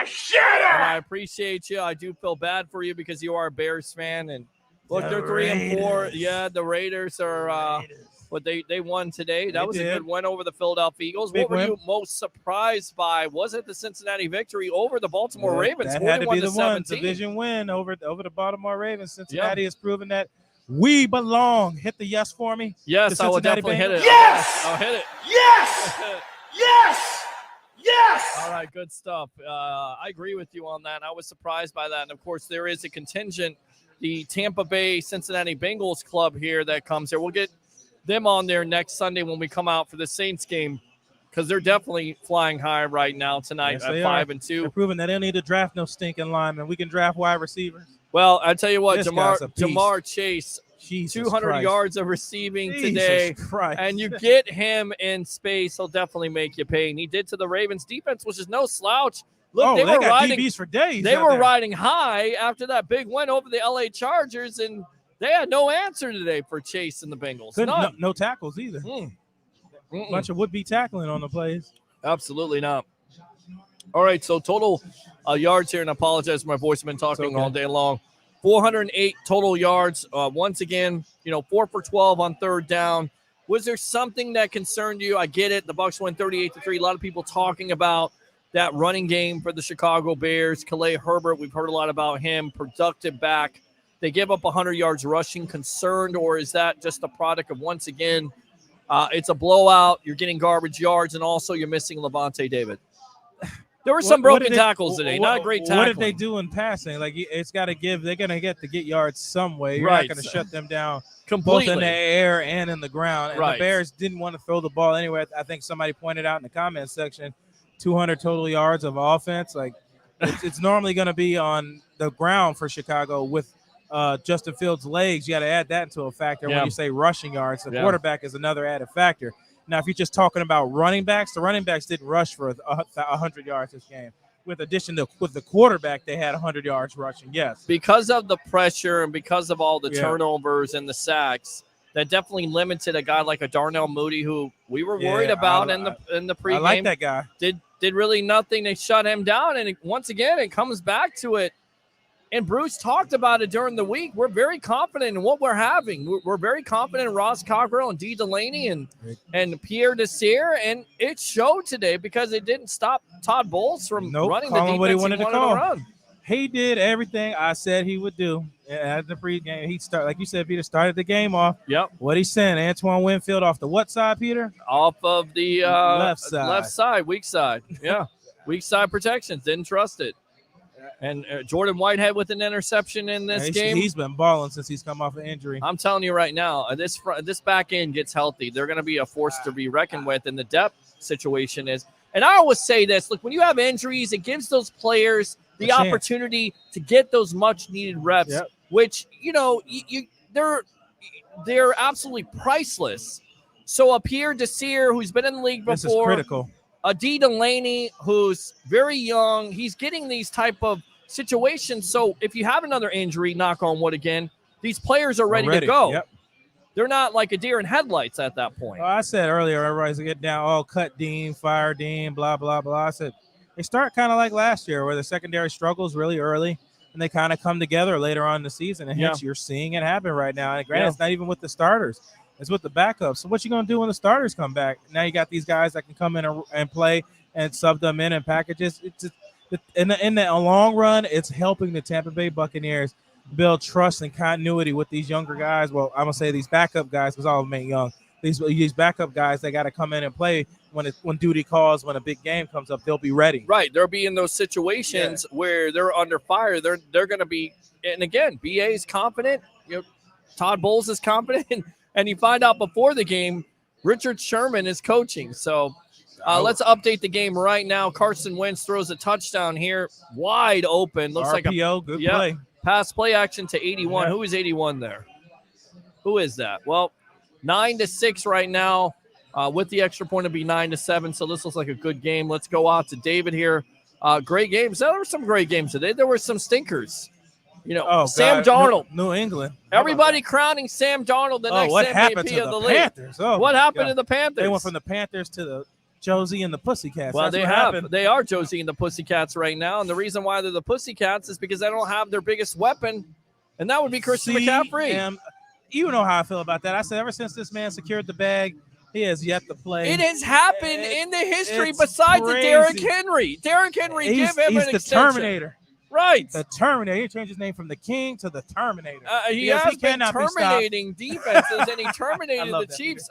Shut up! I appreciate you. I do feel bad for you because you are a Bears fan. And look, they're 3-4. Yeah, the Raiders are but they won today. That was a good win over the Philadelphia Eagles. What were you most surprised by? Was it the Cincinnati victory over the Baltimore Ravens?
That had to be the one. Division win over the Baltimore Ravens. Cincinnati has proven that we belong. Hit the yes for me.
Yes, I will definitely hit it.
Yes!
I'll hit it.
Yes! Yes! Yes!
All right, good stuff. I agree with you on that. I was surprised by that. And, of course, there is a contingent, the Tampa Bay Cincinnati Bengals club here that comes here. We'll get them on there next Sunday when we come out for the Saints game because they're definitely flying high right now tonight at 5-2.
They're proving that they don't need to draft no stinking linemen. We can draft wide receivers.
Well, I tell you what,
Jamar
Chase,
Jesus
200
Christ.
Yards of receiving today, and you get him in space, he'll definitely make you pay. And he did to the Ravens defense, which is no slouch. Look, they were
got
riding
DBs for days.
They were riding high after that big win over the LA Chargers, and They had no answer today for Chase and the Bengals.
No tackles either. Bunch of would-be tackling on the plays.
Absolutely not. All right, so total yards here, and I apologize for my voice. I've been talking all day long. 408 total yards. Once again, 4 for 12 on third down. Was there something that concerned you? I get it. The Bucs went 38-3. A lot of people talking about that running game for the Chicago Bears. Khalil Herbert, we've heard a lot about him. Productive back. They give up 100 yards rushing. Concerned, or is that just a product of, once again, it's a blowout, you're getting garbage yards, and also you're missing Levante David? There were some broken tackles today, not a great tackle.
What did they do in passing? Like, it's got to give – they're going to get yards some way. You're not going to shut them down completely, both in the air and in the ground. And the Bears didn't want to throw the ball anywhere. I think somebody pointed out in the comments section, 200 total yards of offense. Like, it's normally going to be on the ground for Chicago with Justin Fields' legs. You got to add that into a factor when you say rushing yards. The quarterback is another added factor. Now, if you're just talking about running backs, the running backs didn't rush for 100 yards this game. With the quarterback, they had 100 yards rushing, yes. Because of the pressure and because of all the turnovers and the sacks, that definitely limited a guy like a Darnell Mooney, who we were worried about in the pregame. I like that guy. Did really nothing to shut him down, and once again, it comes back to it. And Bruce talked about it during the week. We're very confident in what we're having. We're very confident in Ross Cockrell and D. Delaney and Pierre Desir, and it showed today because it didn't stop Todd Bowles from running the defense what he wanted to run. He did everything I said he would do at the pregame. He started, like you said, Peter, started the game off. Yep. What he sent, Antoine Winfield off the what side, Peter? Off of the left side, weak side. Yeah, weak side protections. Didn't trust it. And Jordan Whitehead with an interception in this game. He's been balling since he's come off an injury. I'm telling you right now, this back end gets healthy, they're going to be a force to be reckoned with. And the depth situation is. And I always say this: look, when you have injuries, it gives those players the opportunity to get those much needed reps, which they're absolutely priceless. So a Pierre Desir, who's been in the league before, this is critical. A D. Delaney, who's very young, he's getting these type of situations. So if you have another injury, knock on wood again, these players are ready to go. Yep. They're not like a deer in headlights at that point. Well, I said earlier, everybody's getting down, cut Dean, fire Dean, blah, blah, blah. I said they start kind of like last year where the secondary struggles really early and they kind of come together later on in the season. And hence you're seeing it happen right now. And granted, it's not even with the starters. It's with the backups. So what you going to do when the starters come back? Now you got these guys that can come in and play and sub them in packages. In the long run, it's helping the Tampa Bay Buccaneers build trust and continuity with these younger guys. Well, I'm going to say these backup guys because all of them ain't young. These backup guys, they got to come in and play when duty calls, when a big game comes up, they'll be ready. Right. They'll be in those situations where they're under fire. They're going to be – and, again, BA is confident. Todd Bowles is confident. And you find out before the game, Richard Sherman is coaching. So let's update the game right now. Carson Wentz throws a touchdown here, wide open. Looks like a good play. Pass play action to 81. Who is 81 there? Who is that? Well, 9-6 right now. With the extra point, it'd be 9-7. So this looks like a good game. Let's go out to David here. Great games. There were some great games today. There were some stinkers. Sam Darnold. New England. Everybody crowning Sam Darnold the next MVP of the league. Panthers? What happened to the Panthers? They went from the Panthers to the Josie and the Pussycats. Well, they are Josie and the Pussycats right now. And the reason why they're the Pussycats is because they don't have their biggest weapon, and that would be Christian McCaffrey. You know how I feel about that. I said ever since this man secured the bag, he has yet to play. It has happened in the history besides the Derrick Henry. Derrick Henry, give him an extension. He's the Terminator. Right. The Terminator. He changed his name from the King to the Terminator. He has been terminating defenses, and he terminated the Chiefs.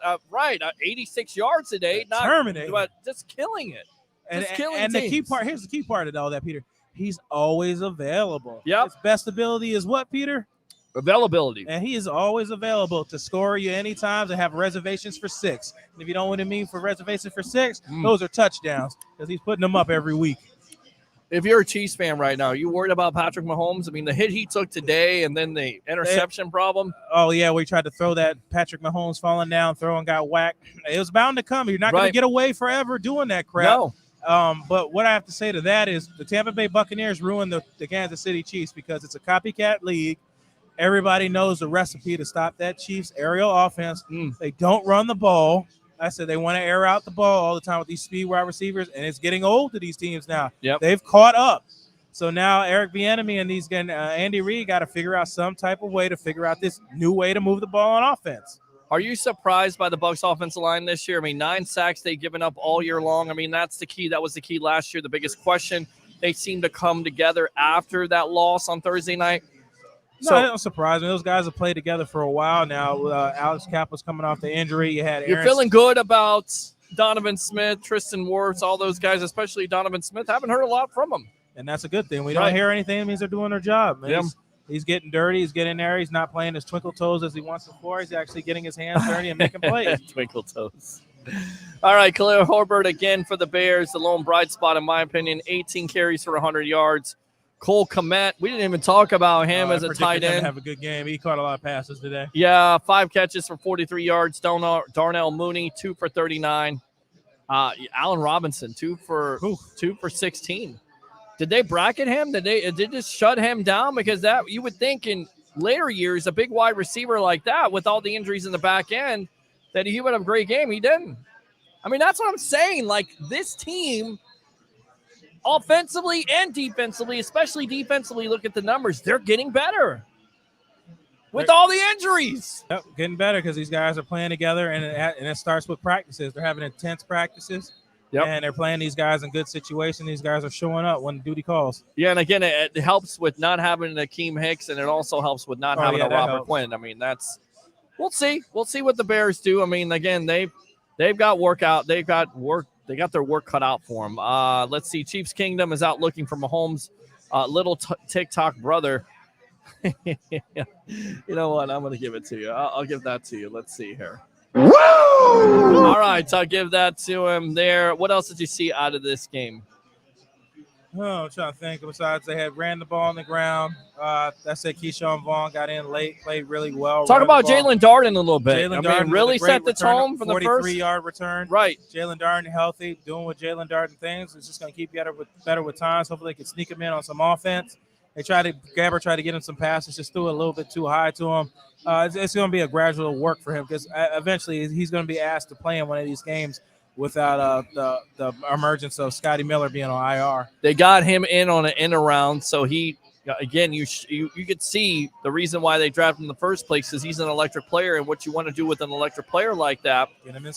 86 yards today. Terminating. But just killing it. And the key part, here's the key part of all that, Peter. He's always available. Yep. His best ability is what, Peter? Availability. And he is always available to score you anytime, to have reservations for 6. And if you don't know what I mean for reservations for 6, those are touchdowns because he's putting them up every week. If you're a Chiefs fan right now, are you worried about Patrick Mahomes? I mean, the hit he took today and then the interception problem. Oh, yeah, we tried to throw that Patrick Mahomes falling down, throwing, got whacked. It was bound to come. You're not going to get away forever doing that crap. No. But what I have to say to that is the Tampa Bay Buccaneers ruined the Kansas City Chiefs because it's a copycat league. Everybody knows the recipe to stop that Chiefs aerial offense. They don't run the ball. I said they want to air out the ball all the time with these speed wide receivers, and it's getting old to these teams now.
Yep.
They've caught up. So now Eric Bieniemy and Andy Reid got to figure out some type of way to figure out this new way to move the ball on offense.
Are you surprised by the Bucs offensive line this year? I mean, 9 sacks they've given up all year long. I mean, that's the key. That was the key last year. The biggest question, they seem to come together after that loss on Thursday night.
No, it don't surprise me. Those guys have played together for a while now. Alex Kappa's coming off the injury.
You're feeling good about Donovan Smith, Tristan Wirfs, all those guys, especially Donovan Smith. Haven't heard a lot from them.
And that's a good thing. We don't hear anything. It means they're doing their job.
Yeah.
He's getting dirty. He's getting there. He's not playing his twinkle toes as he wants before. He's actually getting his hands dirty and making plays.
Twinkle toes. All right, Khalil Herbert again for the Bears, the lone bright spot in my opinion. 18 carries for 100 yards. Cole Kmet, we didn't even talk about him as a tight end.
Have a good game. He caught a lot of passes today.
Yeah, 5 catches for 43 yards. Darnell Mooney, 2 for 39. Allen Robinson, 2 for 16. Did they bracket him? Did they just shut him down? Because that you would think in later years, a big wide receiver like that, with all the injuries in the back end, that he would have a great game. He didn't. I mean, that's what I'm saying. Like, this team, offensively and defensively, especially defensively, look at the numbers. They're getting better with all the injuries.
Yep, getting better because these guys are playing together, and it starts with practices. They're having intense practices. Yep. And they're playing these guys in good situations. These guys are showing up when duty calls.
Yeah, and again, it helps with not having Akeem Hicks, and it also helps with not having a Robert Quinn. I mean, we'll see. We'll see what the Bears do. I mean, again, they've got workout. They've got work. They got their work cut out for them. Let's see. Chiefs Kingdom is out looking for Mahomes' little TikTok brother. You know what? I'm going to give it to you. I'll give that to you. Let's see here. Woo! All right, so I'll give that to him there. What else did you see out of this game?
Oh, I'm trying to think. Besides, they had ran the ball on the ground. That's it. Keyshawn Vaughn got in late, played really well.
Talk about Jalen Darden a little bit.
Jalen Darden
really set the tone from the first
43-yard return.
Right.
Jalen Darden healthy, doing what Jalen Darden things. It's just going to keep you better with times. Hopefully, they can sneak him in on some offense. Gabber tried to get him some passes, just threw a little bit too high to him. It's going to be a gradual work for him because eventually he's going to be asked to play in one of these games without the emergence of Scotty Miller being on IR.
They got him in on an end around, so he again you could see the reason why they drafted him in the first place is he's an electric player, and what you want to do with an electric player like that,
get him in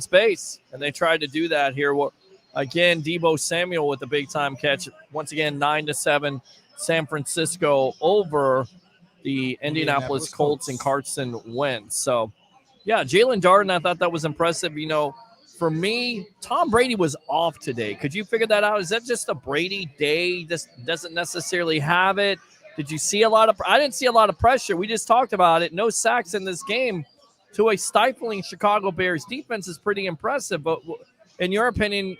space. And
they tried to do that here. Well, again, Deebo Samuel with a big time catch. Once again, 9-7, San Francisco over the Indianapolis Colts and Carson Wentz. So, yeah, Jalen Darden, I thought that was impressive. You know, for me, Tom Brady was off today. Could you figure that out? Is that just a Brady day? This doesn't necessarily have it. Did you see a lot of – I didn't see a lot of pressure. We just talked about it. No sacks in this game to a stifling Chicago Bears defense is pretty impressive. But in your opinion,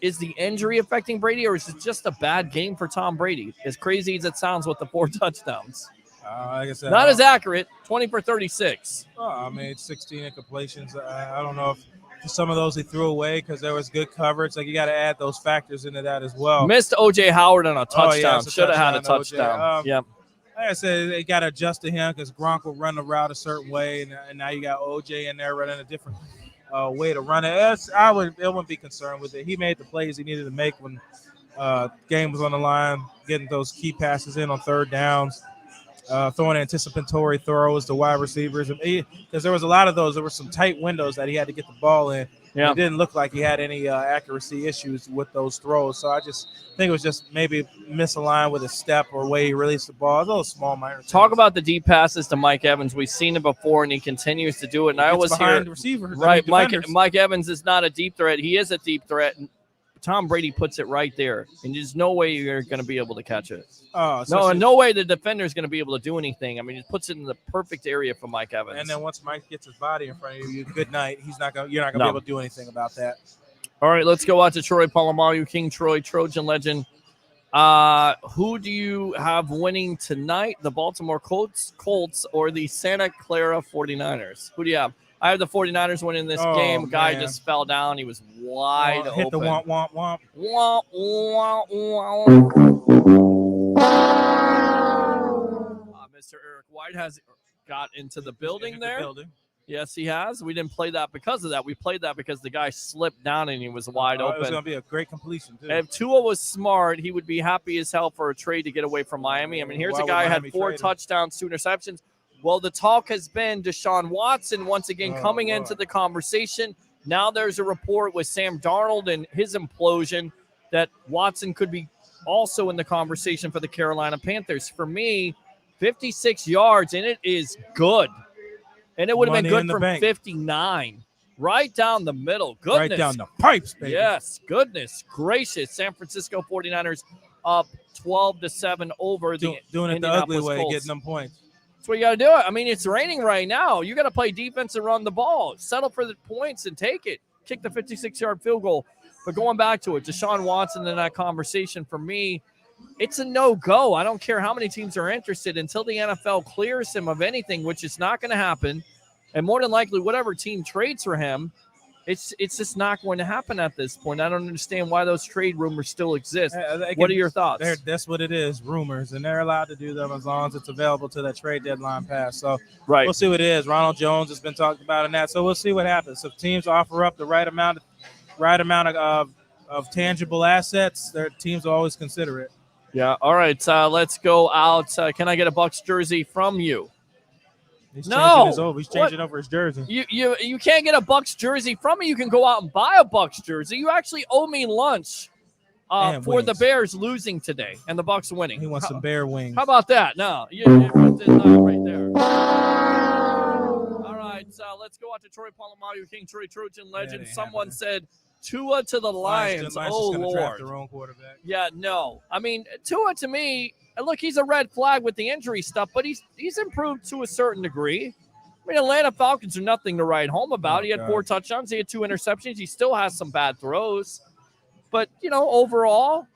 is the injury affecting Brady, or is it just a bad game for Tom Brady? As crazy as it sounds with the 4 touchdowns.
Like I said,
not as accurate, 20 for 36.
I mean, 16 incompletions. I don't know if some of those he threw away because there was good coverage. Like, you got to add those factors into that as well.
Missed O.J. Howard on a touchdown. Should have had a touchdown.
Yep. Like I said, they got to adjust to him because Gronk will run the route a certain way, and now you got O.J. in there running a different way to run it. I wouldn't be concerned with it. He made the plays he needed to make when game was on the line, getting those key passes in on third downs. Throwing anticipatory throws to wide receivers, because there was a lot of those. There were some tight windows that he had to get the ball in. Yeah. It didn't look like he had any accuracy issues with those throws. So I just think it was just maybe misaligned with his step or way he released the ball. It's a little small minor things.
Talk about the deep passes to Mike Evans. We've seen it before, and he continues to do it. And I always hear
receivers,
right. Mike Evans is not a deep threat. He is a deep threat. Tom Brady puts it right there, and there's no way you're going to be able to catch it. No way the defender is going to be able to do anything. I mean, he puts it in the perfect area for Mike Evans.
And then once Mike gets his body in front of you, good night. You're not going to be able to do anything about that.
All right, let's go out to Troy Polamalu, King Troy, Trojan legend. Who do you have winning tonight, the Baltimore Colts or the Santa Clara 49ers? Who do you have? I have the 49ers winning this game. Guy just fell down. He was wide open.
Hit the womp, womp, womp.
Womp, womp, womp. Mr. White has got into the building there. Yes, he has. We didn't play that because of that. We played that because the guy slipped down and he was wide open.
It was going to be a great completion, too.
If Tua was smart, he would be happy as hell for a trade to get away from Miami. I mean, here's a guy who had 4 touchdowns, 2 interceptions. Well, the talk has been Deshaun Watson once again coming into the conversation. Now there's a report with Sam Darnold and his implosion that Watson could be also in the conversation for the Carolina Panthers. For me, 56 yards, and it is good. And it would have been good from 59. Right down the middle. Goodness.
Right down the pipes, baby.
Yes, goodness gracious. San Francisco 49ers up 12-7 over the
doing it the ugly way,
Colts.
getting them points.
That's what you got to do. I mean, it's raining right now. You got to play defense and run the ball. Settle for the points and take it. Kick the 56-yard field goal. But going back to it, Deshaun Watson in that conversation, for me, it's a no-go. I don't care how many teams are interested until the NFL clears him of anything, which is not going to happen. And more than likely, whatever team trades for him, it's just not going to happen at this point. I don't understand why those trade rumors still exist. What are your thoughts?
That's what it is, rumors, and they're allowed to do them as long as it's available to that trade deadline pass. So
right.
We'll see what it is. Ronald Jones has been talked about in that, so we'll see what happens. If teams offer up the right amount of tangible assets, their teams will always consider it.
Yeah. All right. Let's go out. Can I get a Bucs jersey from you?
He's changing over his jersey.
You can't get a Bucs jersey from me. You can go out and buy a Bucs jersey. You actually owe me lunch for
wings.
the Bears losing today and the Bucs winning.
He wants some bear wings.
How about that? No, you wrote this out right there. All right. Let's go out to Troy Polamalu, King Troy Trojan legend. Someone said Tua to the Lions. Oh, Lord.
Draft their own quarterback.
Yeah, no. I mean, Tua to me, look, he's a red flag with the injury stuff, but he's improved to a certain degree. I mean, Atlanta Falcons are nothing to write home about. He had 4 touchdowns. He had 2 interceptions. He still has some bad throws. But, overall,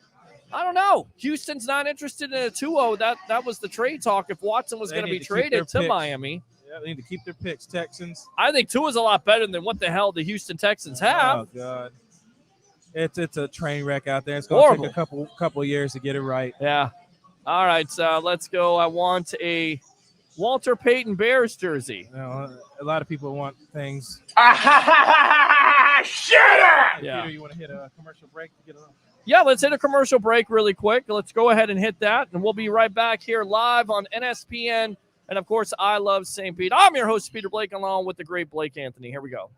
I don't know. Houston's not interested in a 2-0. That was the trade talk if Watson was going to be traded to Miami.
Yeah, they need to keep their picks, Texans.
I think Tua's a lot better than what the hell the Houston Texans have.
Oh, God. It's a train wreck out there. It's going to take a couple years to get it right.
Yeah. All right, let's go. I want a Walter Payton Bears jersey.
A lot of people want things.
Shut up!
Yeah.
Peter, you want to hit a commercial break to get it on?
Yeah, let's hit a commercial break really quick. Let's go ahead and hit that, and we'll be right back here live on NSPN. And, of course, I Love St. Pete. I'm your host, Peter Blake, along with the great Blake Anthony. Here we go.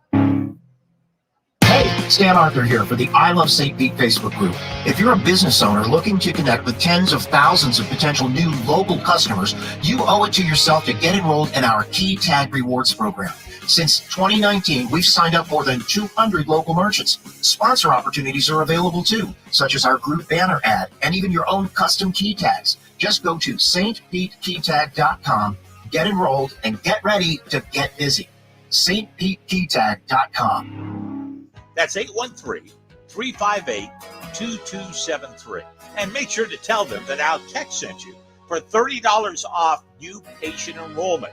Hey, Stan Arthur here for the I Love St. Pete Facebook group. If you're a business owner looking to connect with tens of thousands of potential new local customers, you owe it to yourself to get enrolled in our Key Tag Rewards program. Since 2019, we've signed up more than 200 local merchants. Sponsor opportunities are available too, such as our group banner ad and even your own custom key tags. Just go to stpetekeytag.com, get enrolled, and get ready to get busy. stpetekeytag.com.
That's 813-358-2273. And make sure to tell them that Al Keck sent you for $30 off new patient enrollment.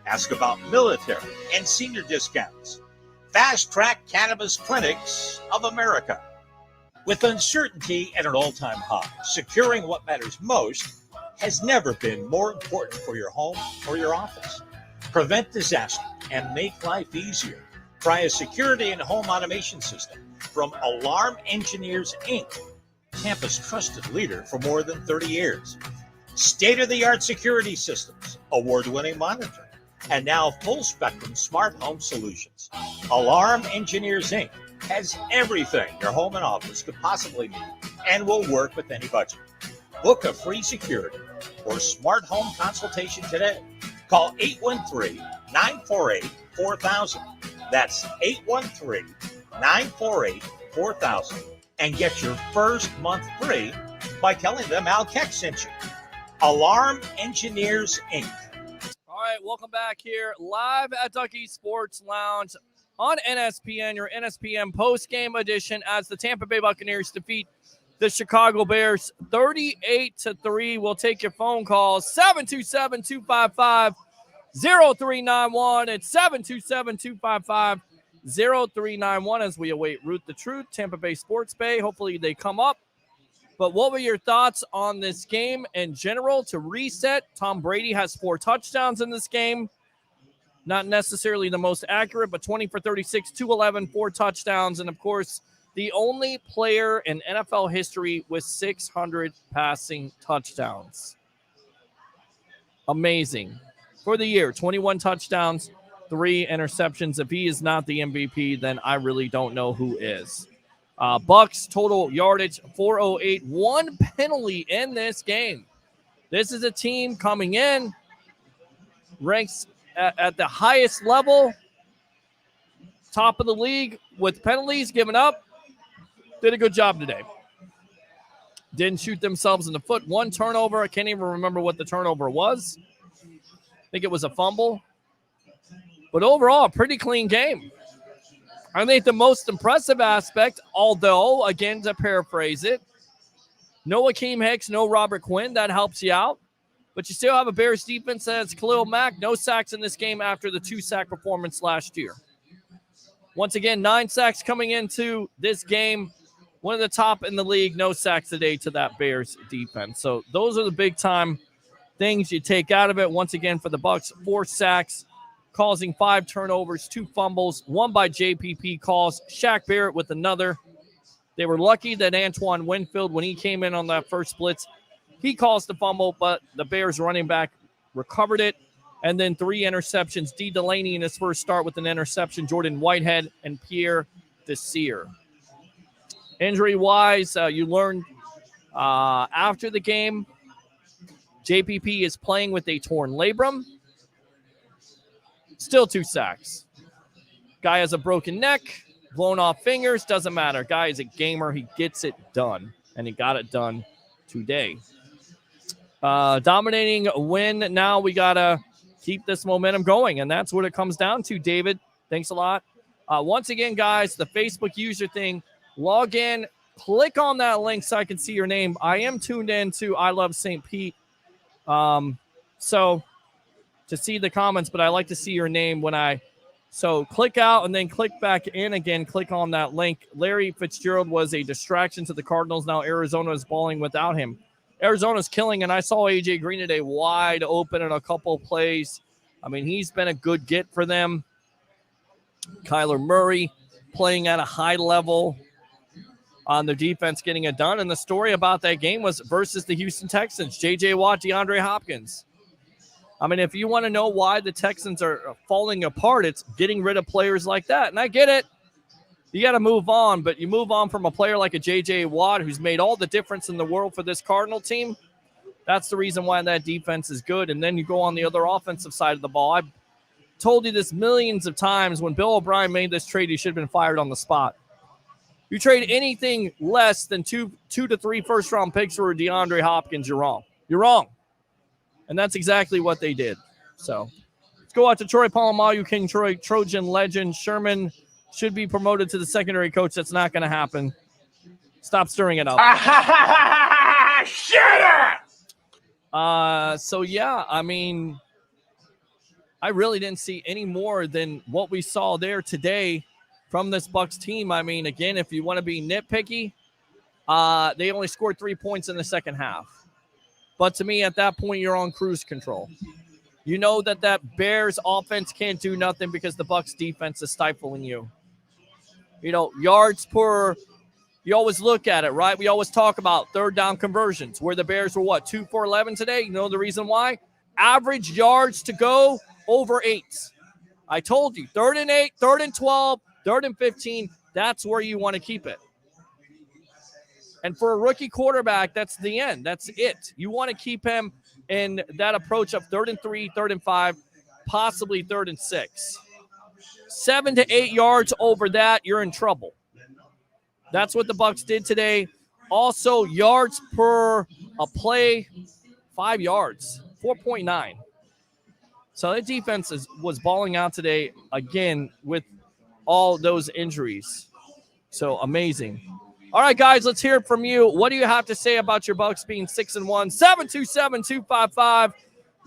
Ask about military and senior discounts. Fast Track Cannabis Clinics of America. With uncertainty at an all-time high, securing what matters most has never been more important for your home or your office. Prevent disaster and make life easier. Try a security and home automation system from Alarm Engineers, Inc., Tampa's trusted leader for more than 30 years. State-of-the-art security systems, award-winning monitoring, and now full-spectrum smart home solutions. Alarm Engineers, Inc. has everything your home and office could possibly need and will work with any budget. Book a free security or smart home consultation today. Call 813-948-4000. That's 813-948-4000. And get your first month free by telling them Al Keck sent you. Alarm Engineers, Inc.
All right, welcome back here live at Ducky Sports Lounge on NSPN, your NSPN post-game edition as the Tampa Bay Buccaneers defeat the Chicago Bears 38-3. We'll take your phone calls, 727-255-0391. It's 727-255-0391 as we await Root the Truth, Tampa Bay Sports Bay. Hopefully they come up But what were your thoughts on this game in general? To reset, Tom Brady has 4 touchdowns in this game. Not necessarily the most accurate, but 20 for 36, 211, 4 touchdowns. And, of course, the only player in NFL history with 600 passing touchdowns. Amazing. For the year, 21 touchdowns, 3 interceptions. If he is not the MVP, then I really don't know who is. Bucs total yardage 408, 1 penalty in this game. This is a team coming in, ranks at the highest level, top of the league with penalties given up. Did a good job today. Didn't shoot themselves in the foot. 1 turnover. I can't even remember what the turnover was. I think it was a fumble. But overall, a pretty clean game. I think the most impressive aspect, although, again, to paraphrase it, no Akeem Hicks, no Robert Quinn. That helps you out. But you still have a Bears defense that's Khalil Mack. No sacks in this game after the 2-sack performance last year. Once again, 9 sacks coming into this game. One of the top in the league. No sacks today to that Bears defense. So those are the big-time things you take out of it. Once again, for the Bucs, 4 sacks, causing 5 turnovers, 2 fumbles, 1 by JPP calls. Shaq Barrett with another. They were lucky that Antoine Winfield, when he came in on that first blitz, he caused the fumble, but the Bears running back recovered it. And then 3 interceptions. D. Delaney in his first start with an interception. Jordan Whitehead and Pierre Desir. Injury-wise, you learned after the game, JPP is playing with a torn labrum. Still 2 sacks. Guy has a broken neck, blown off fingers, doesn't matter. Guy is a gamer. He gets it done, and he got it done today. Dominating win. Now we got to keep this momentum going, and that's what it comes down to, David. Thanks a lot. Once again, guys, the Facebook user thing, log in, click on that link so I can see your name. I am tuned in to I Love St. Pete. So to see the comments, but I like to see your name so click out and then click back in again, click on that link. Larry Fitzgerald was a distraction to the Cardinals. Now Arizona is balling without him. Arizona's killing, and I saw A.J. Green today wide open in a couple plays. I mean, he's been a good get for them. Kyler Murray playing at a high level on their defense, getting it done. And the story about that game was versus the Houston Texans, J.J. Watt, DeAndre Hopkins. I mean, if you want to know why the Texans are falling apart, it's getting rid of players like that. And I get it. You got to move on, but you move on from a player like a J.J. Watt who's made all the difference in the world for this Cardinal team. That's the reason why that defense is good. And then you go on the other offensive side of the ball. I've told you this millions of times. When Bill O'Brien made this trade, he should have been fired on the spot. You trade anything less than two to 3 first-round picks for DeAndre Hopkins, you're wrong. You're wrong. And that's exactly what they did. So let's go out to Troy Polamalu, King Troy, Trojan legend. Sherman should be promoted to the secondary coach. That's not going to happen. Stop stirring it up. So, yeah, I mean, I really didn't see any more than what we saw there today from this Bucs team. I mean, again, if you want to be nitpicky, they only scored 3 points in the second half. But to me, at that point, you're on cruise control. You know that Bears offense can't do nothing because the Bucs defense is stifling you. You know, yards per, you always look at it, right? We always talk about third down conversions, where the Bears were, 2 for 11 today? You know the reason why? Average yards to go over 8. I told you, 3rd and 8, 3rd and 12, 3rd and 15, that's where you want to keep it. And for a rookie quarterback, that's the end. That's it. You want to keep him in that approach of 3rd and 3, 3rd and 5, possibly 3rd and 6. 7 to 8 yards over that, you're in trouble. That's what the Bucs did today. Also, yards per a play, 5 yards, 4.9. So the defense was balling out today, again, with all those injuries. So amazing. All right, guys, let's hear it from you. What do you have to say about your Bucs being 6-1?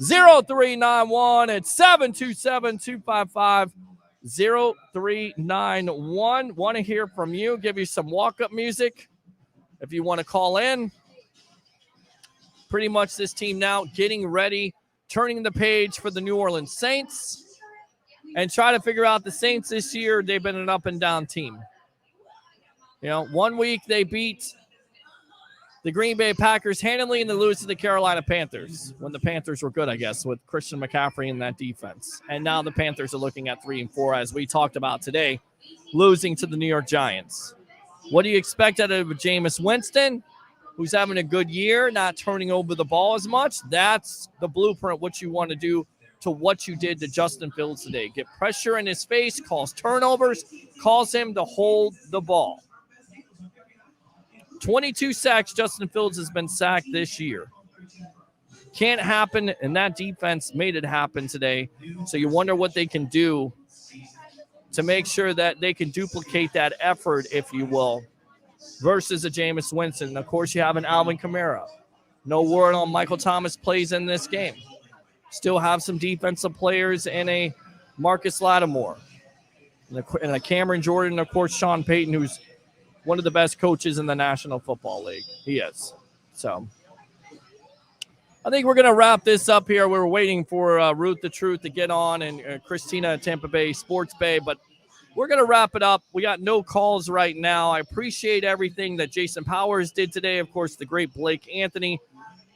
727-255-0391. It's 727-255-0391. Want to hear from you. Give you some walk-up music if you want to call in. pretty much this team now getting ready, turning the page for the New Orleans Saints, and try to figure out the Saints this year. They've been an up and down team. You know, 1 week they beat the Green Bay Packers handily, and they lose to the Carolina Panthers when the Panthers were good, I guess, with Christian McCaffrey in that defense. And now the Panthers are looking at 3-4, as we talked about today, losing to the New York Giants. What do you expect out of Jameis Winston, who's having a good year, not turning over the ball as much? That's the blueprint, what you want to do to what you did to Justin Fields today. Get pressure in his face, cause turnovers, cause him to hold the ball. 22 sacks Justin Fields has been sacked this year. Can't happen, and that defense made it happen today. So you wonder what they can do to make sure that they can duplicate that effort, if you will, versus a Jameis Winston. And of course, you have an Alvin Kamara. No word on Michael Thomas plays in this game. Still have some defensive players in a Marcus Lattimore and a Cameron Jordan, of course, Sean Payton, who's one of the best coaches in the National Football League. He is. So I think we're going to wrap this up here. We're waiting for Ruth the Truth to get on and Christina at Tampa Bay Sports Bay, but we're going to wrap it up. We got no calls right now. I appreciate everything that Jason Powers did today. Of course, the great Blake Anthony,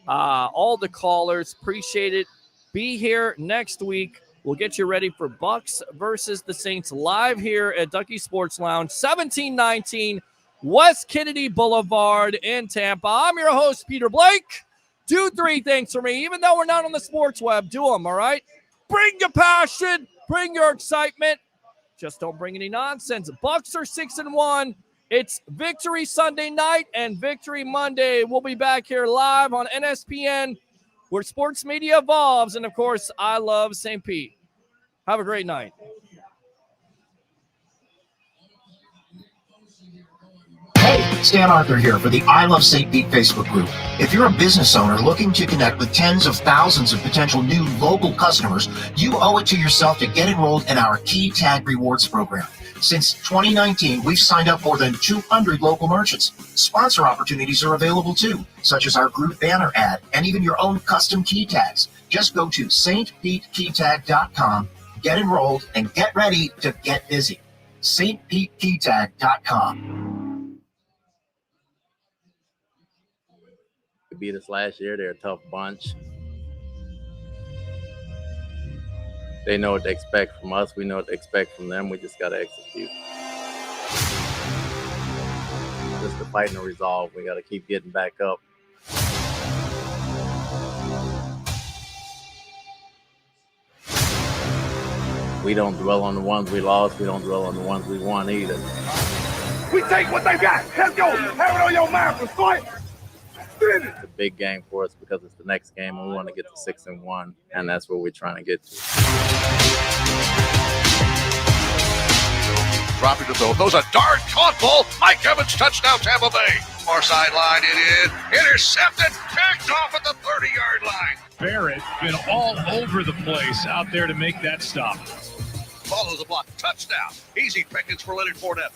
all the callers. Appreciate it. Be here next week. We'll get you ready for Bucs versus the Saints live here at Ducky Sports Lounge, 1719 West Kennedy Boulevard in Tampa. I'm your host, Peter Blake. Do 3 things for me. Even though we're not on the sports web, do them, all right? Bring your passion. Bring your excitement. Just don't bring any nonsense. Bucs are 6-1. It's Victory Sunday night and Victory Monday. We'll be back here live on NSPN, where sports media evolves. And, of course, I love St. Pete. Have a great night.
Hey, Stan Arthur here for the I Love St. Pete Facebook group. If you're a business owner looking to connect with tens of thousands of potential new local customers, you owe it to yourself to get enrolled in our Key Tag Rewards program. Since 2019, we've signed up more than 200 local merchants. Sponsor opportunities are available too, such as our group banner ad and even your own custom key tags. Just go to stpetekeytag.com, get enrolled, and get ready to get busy. stpetekeytag.com.
Beat us last year. They're a tough bunch. They know what to expect from us. We know what to expect from them. We just got to execute. Just the fight and the resolve. We got to keep getting back up. We don't dwell on the ones we lost. We don't dwell on the ones we won either.
We take what they got. Let's go. Have it on your mind for fight.
It's a big game for us because it's the next game and we want to get to 6-1, and that's what we're trying to get to.
Dropping to throw. Throws a dart caught ball. Mike Evans, touchdown Tampa Bay. Far sideline it is. Intercepted. Picked off at the 30-yard line.
Barrett been all over the place out there to make that stop.
Follows the block. Touchdown. Easy pickings for Leonard Fournette.